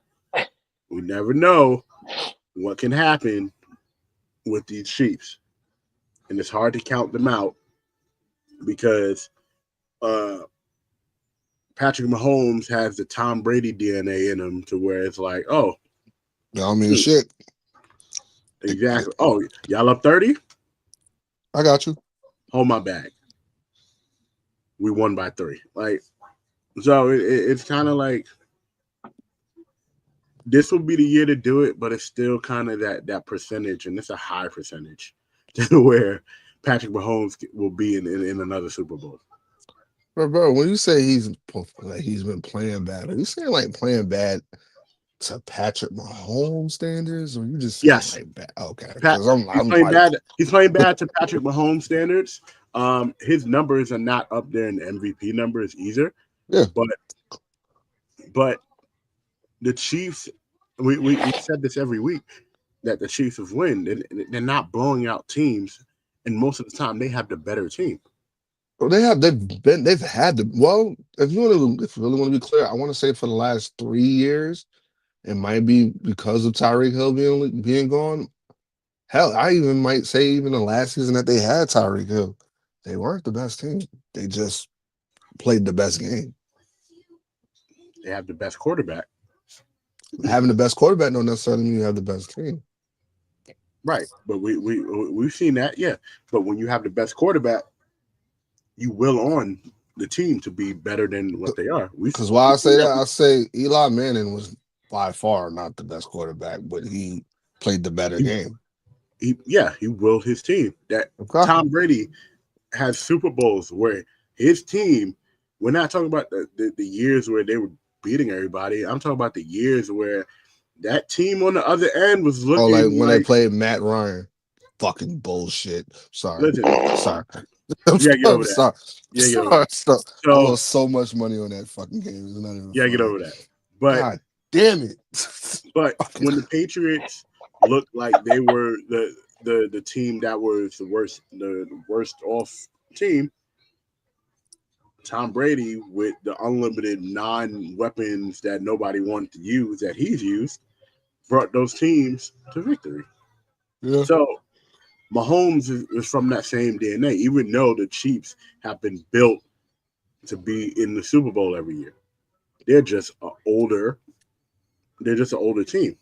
[SPEAKER 3] we never know what can happen with these Chiefs. And it's hard to count them out because Patrick Mahomes has the Tom Brady DNA in him to where it's like, oh.
[SPEAKER 5] I mean, shit.
[SPEAKER 3] Exactly. Oh, y'all up 30?
[SPEAKER 5] I got you.
[SPEAKER 3] Hold my bag. We won by 3. Like, so it's kind of like this will be the year to do it, but it's still kind of that percentage, and it's a high percentage to where Patrick Mahomes will be in another Super Bowl.
[SPEAKER 5] Bro, when you say he's been playing bad, are you saying like playing bad to Patrick Mahomes standards, or you just saying like bad? Okay,
[SPEAKER 3] he's playing bad to Patrick Mahomes standards. His numbers are not up there in the MVP numbers either.
[SPEAKER 5] Yeah,
[SPEAKER 3] but the Chiefs, we said this every week that the Chiefs have won. They're not blowing out teams, and most of the time they have the better team.
[SPEAKER 5] Well, they've had the well. If you really want to be clear, I want to say for the last 3 years, it might be because of Tyreek Hill being gone. Hell, I even might say even the last season that they had Tyreek Hill, they weren't the best team. They just played the best game.
[SPEAKER 3] They have the best quarterback.
[SPEAKER 5] Having the best quarterback don't necessarily mean you have the best team.
[SPEAKER 3] Right, but we've seen that, yeah. But when you have the best quarterback, you will on the team to be better than what they are.
[SPEAKER 5] Because why I say that, I say Eli Manning was by far not the best quarterback, but he played the better game. He
[SPEAKER 3] willed his team. Tom Brady has Super Bowls where his team. We're not talking about the years where they were beating everybody. I'm talking about the years where that team on the other end was
[SPEAKER 5] Or like
[SPEAKER 3] looking
[SPEAKER 5] when they
[SPEAKER 3] like
[SPEAKER 5] played Matt Ryan. Fucking bullshit. Sorry.
[SPEAKER 3] listen.
[SPEAKER 5] Sorry.
[SPEAKER 3] Yeah, get over that.
[SPEAKER 5] Sorry.
[SPEAKER 3] Yeah, get over
[SPEAKER 5] Sorry.
[SPEAKER 3] that.
[SPEAKER 5] Stop. I
[SPEAKER 3] So
[SPEAKER 5] lost so much money on that fucking game. It's not even
[SPEAKER 3] yeah,
[SPEAKER 5] funny.
[SPEAKER 3] get over that. But
[SPEAKER 5] God damn it.
[SPEAKER 3] but when the Patriots looked like they were the team that was the worst off team, Tom Brady with the unlimited non-weapons that nobody wanted to use that he's used brought those teams to victory.
[SPEAKER 5] Yeah.
[SPEAKER 3] So Mahomes is from that same DNA, even though the Chiefs have been built to be in the Super Bowl every year. They're just an older team.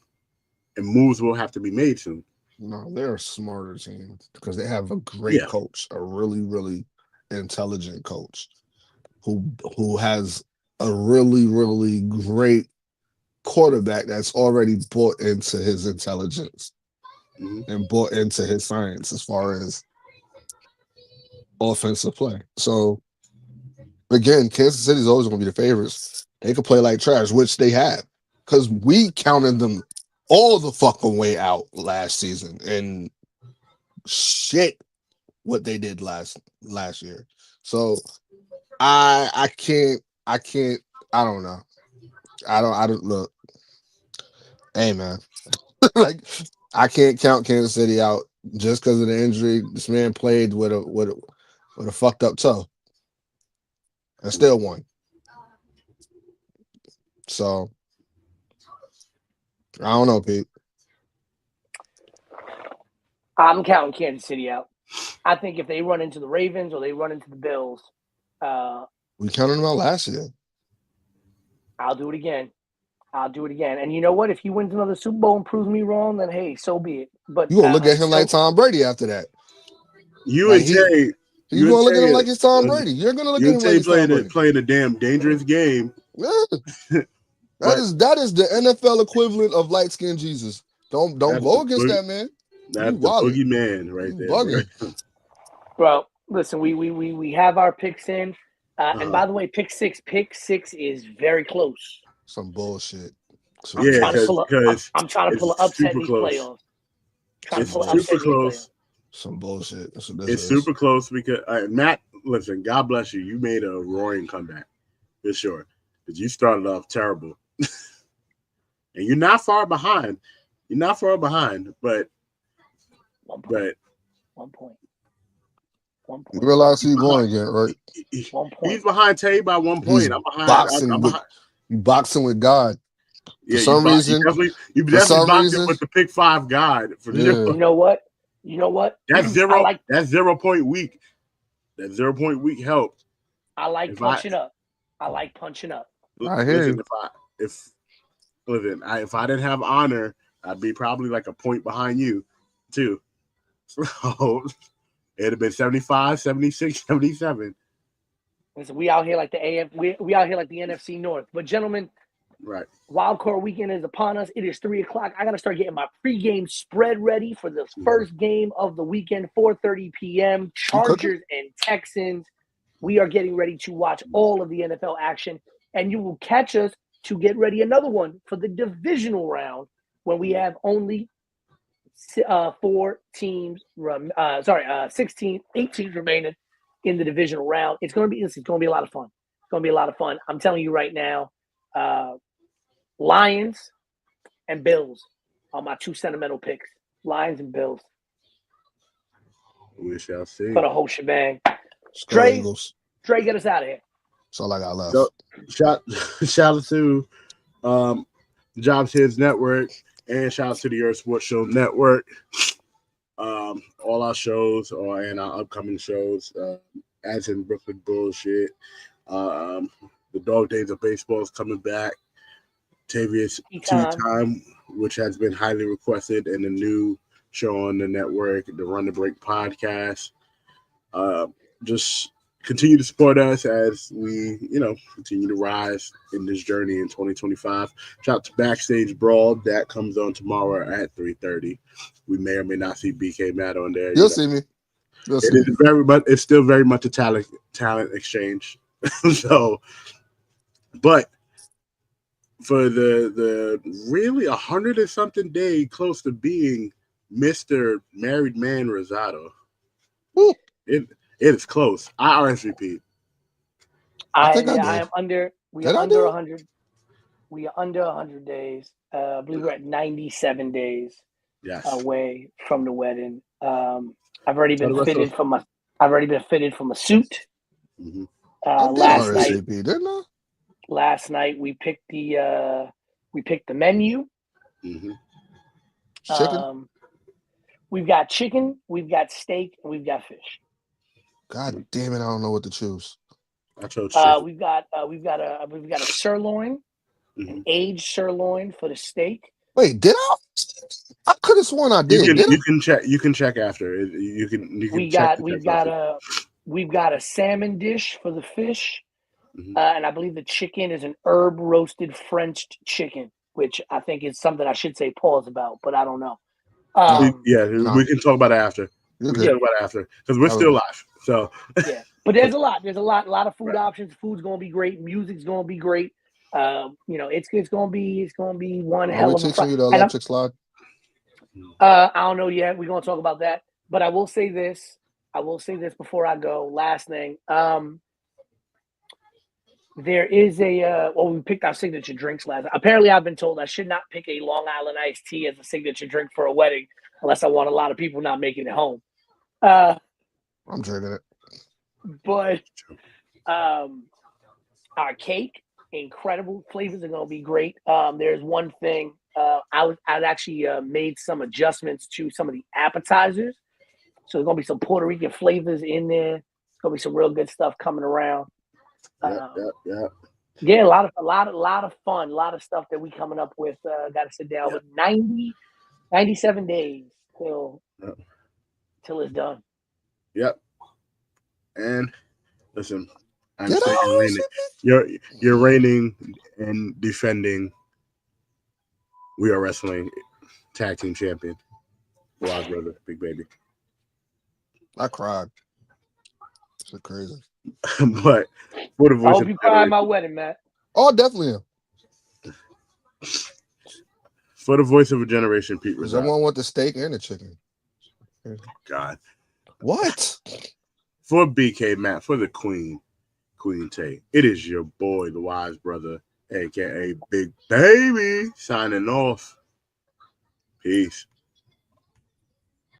[SPEAKER 3] And moves will have to be made soon.
[SPEAKER 5] No, they're a smarter team because they have a great
[SPEAKER 3] Yeah.
[SPEAKER 5] coach, a really, really intelligent coach who has a really, really great quarterback that's already bought into his intelligence and bought into his science as far as offensive play. So again, Kansas City's always going to be the favorites. They could play like trash, which they have, because we counted them all the fucking way out last season and shit what they did last year. So I can't I don't know. I don't look. Hey man, like I can't count Kansas City out just because of the injury. This man played with a fucked up toe and still won. So I don't know, Pete.
[SPEAKER 2] I'm counting Kansas City out. I think if they run into the Ravens or they run into the Bills,
[SPEAKER 5] We counted them out last year.
[SPEAKER 2] I'll do it again. And you know what? If he wins another Super Bowl and proves me wrong, then hey, so be it. But
[SPEAKER 5] You gonna look at him like Tom Brady after that.
[SPEAKER 3] You
[SPEAKER 5] Like
[SPEAKER 3] and Tay,
[SPEAKER 5] you gonna look at him like he's Tom Brady. You're gonna look at him like he's Tom Brady.
[SPEAKER 3] playing a damn dangerous game.
[SPEAKER 5] Yeah. That is the NFL equivalent of light skinned Jesus. Don't go against that man.
[SPEAKER 3] That's the boogeyman right there.
[SPEAKER 5] Bugging.
[SPEAKER 2] Bro, listen, we have our picks in. And by the way, pick six is very close.
[SPEAKER 5] Some bullshit.
[SPEAKER 2] I'm trying to pull an upset in these playoffs.
[SPEAKER 3] It's super close.
[SPEAKER 5] Some bullshit.
[SPEAKER 3] It's super close because Matt, listen, God bless you. You made a roaring comeback for sure. Because you started off terrible. And you're not far behind. But
[SPEAKER 2] 1 point. 1 point.
[SPEAKER 5] You realize he's going again, right?
[SPEAKER 2] 1 point.
[SPEAKER 3] He's behind Tay by 1 point. I'm behind.
[SPEAKER 5] Boxing with God.
[SPEAKER 3] Yeah,
[SPEAKER 5] for some reason,
[SPEAKER 3] you definitely boxing with the pick 5 God. For
[SPEAKER 2] You know what?
[SPEAKER 3] That's 0 point week. That 0 point week helped.
[SPEAKER 2] I like punching up.
[SPEAKER 5] I hear you.
[SPEAKER 3] If I didn't have honor, I'd be probably like a point behind you, too. So it'd have been 75, 76, 77.
[SPEAKER 2] Listen, we out here like the AF. We out here like the NFC North. But gentlemen,
[SPEAKER 3] right.
[SPEAKER 2] Wild Card weekend is upon us. It is 3:00. I gotta start getting my pregame spread ready for this first game of the weekend, 4:30 p.m. Chargers and Texans. We are getting ready to watch all of the NFL action, and you will catch us to get ready another one for the divisional round when we have only 8 teams remaining in the divisional round. It's going to be a lot of fun. I'm telling you right now, Lions and Bills are my 2 sentimental picks. Lions and Bills.
[SPEAKER 3] We shall see.
[SPEAKER 2] For the whole shebang. Dre, get us out of here.
[SPEAKER 5] That's all I got left.
[SPEAKER 3] So, shout out to Jobs Heads Network and shout out to the Yerrrr Sports Show Network. All our shows and our upcoming shows, as in Brooklyn Bullshit. The Dog Days of Baseball is coming back. Tavius Tea Time, which has been highly requested, and the new show on the network, the Run the Break podcast. Just continue to support us as we, continue to rise in this journey in 2025. Shout out to Backstage Brawl. That comes on tomorrow at 3:30. We may or may not see BK Matt on there.
[SPEAKER 5] You'll see me. Listen,
[SPEAKER 3] It is very much. It's still very much a talent exchange. So, but for the really 100 and something day close to being Mr. Married Man Rosado,
[SPEAKER 5] woo,
[SPEAKER 3] it is close. I RSVP.
[SPEAKER 5] I think I
[SPEAKER 2] I
[SPEAKER 5] did.
[SPEAKER 2] am under. We
[SPEAKER 5] Did
[SPEAKER 2] are
[SPEAKER 5] I
[SPEAKER 2] under
[SPEAKER 5] do?
[SPEAKER 2] 100. We are under 100 days. I believe we're at 97 days
[SPEAKER 3] Yes.
[SPEAKER 2] away from the wedding. I've already
[SPEAKER 3] Tell
[SPEAKER 2] been
[SPEAKER 3] the rest
[SPEAKER 2] fitted
[SPEAKER 3] of-
[SPEAKER 2] for my. I've already been fitted for my suit.
[SPEAKER 3] Mhm.
[SPEAKER 5] I did
[SPEAKER 2] Last night,
[SPEAKER 5] RSVP, didn't I?
[SPEAKER 2] we picked the menu.
[SPEAKER 3] Mhm.
[SPEAKER 5] Chicken.
[SPEAKER 2] We've got chicken, we've got steak, and we've got fish.
[SPEAKER 5] God damn it! I don't know what to choose.
[SPEAKER 3] I chose chicken.
[SPEAKER 2] We've got a sirloin, an
[SPEAKER 3] Mhm.
[SPEAKER 2] aged sirloin for the steak.
[SPEAKER 5] Wait, did I? I could have sworn I did. Did I?
[SPEAKER 3] You can check after. You can
[SPEAKER 2] We
[SPEAKER 3] check
[SPEAKER 2] got
[SPEAKER 3] the
[SPEAKER 2] we've
[SPEAKER 3] text
[SPEAKER 2] got
[SPEAKER 3] message.
[SPEAKER 2] a salmon dish for the fish,
[SPEAKER 3] Mhm.
[SPEAKER 2] and I believe the chicken is an herb roasted French chicken, which I think is something I should say pause about, but I don't know.
[SPEAKER 3] Yeah,
[SPEAKER 5] No.
[SPEAKER 3] we can talk about it after.
[SPEAKER 5] You're
[SPEAKER 3] We can
[SPEAKER 5] good.
[SPEAKER 3] talk about it after because we're
[SPEAKER 5] All
[SPEAKER 3] still
[SPEAKER 5] right.
[SPEAKER 3] live. So
[SPEAKER 2] Yeah, but there's a lot of food
[SPEAKER 3] Right.
[SPEAKER 2] options. Food's gonna be great. Music's gonna be great. It's gonna be one
[SPEAKER 5] Are we
[SPEAKER 2] hell of a
[SPEAKER 5] teaching
[SPEAKER 2] Friday.
[SPEAKER 5] you the
[SPEAKER 2] And
[SPEAKER 5] electric slide?
[SPEAKER 2] I don't know yet. We're gonna talk about that. But I will say this. Before I go. Last thing. There is we picked our signature drinks last night. Apparently, I've been told I should not pick a Long Island iced tea as a signature drink for a wedding unless I want a lot of people not making it home.
[SPEAKER 5] I'm drinking it.
[SPEAKER 2] But our cake, incredible flavors are going to be great. There's one thing I actually made some adjustments to some of the appetizers, so there's going to be some Puerto Rican flavors in there. There's going to be some real good stuff coming around.
[SPEAKER 3] yeah.
[SPEAKER 2] Yeah, a lot of fun, a lot of stuff that we coming up with. Got to sit down with 97 days till it's done.
[SPEAKER 3] Yep. And listen, I'm
[SPEAKER 5] Did
[SPEAKER 3] saying
[SPEAKER 5] I
[SPEAKER 3] reigning. You're reigning and defending. We are wrestling tag team champion. Wise brother, big baby.
[SPEAKER 5] I cried. It's crazy.
[SPEAKER 3] But for the
[SPEAKER 2] I
[SPEAKER 3] voice
[SPEAKER 2] hope
[SPEAKER 3] of
[SPEAKER 2] you cry at my
[SPEAKER 3] generation,
[SPEAKER 2] wedding, Matt.
[SPEAKER 5] Oh, definitely am.
[SPEAKER 3] for the voice of a generation, Pete
[SPEAKER 5] Because
[SPEAKER 3] Rosado.
[SPEAKER 5] I want the steak and the chicken.
[SPEAKER 3] God.
[SPEAKER 5] What?
[SPEAKER 3] For BK Matt, for the Queen Tay. It is your boy, the Wise Brother, aka Big Baby, signing off. Peace.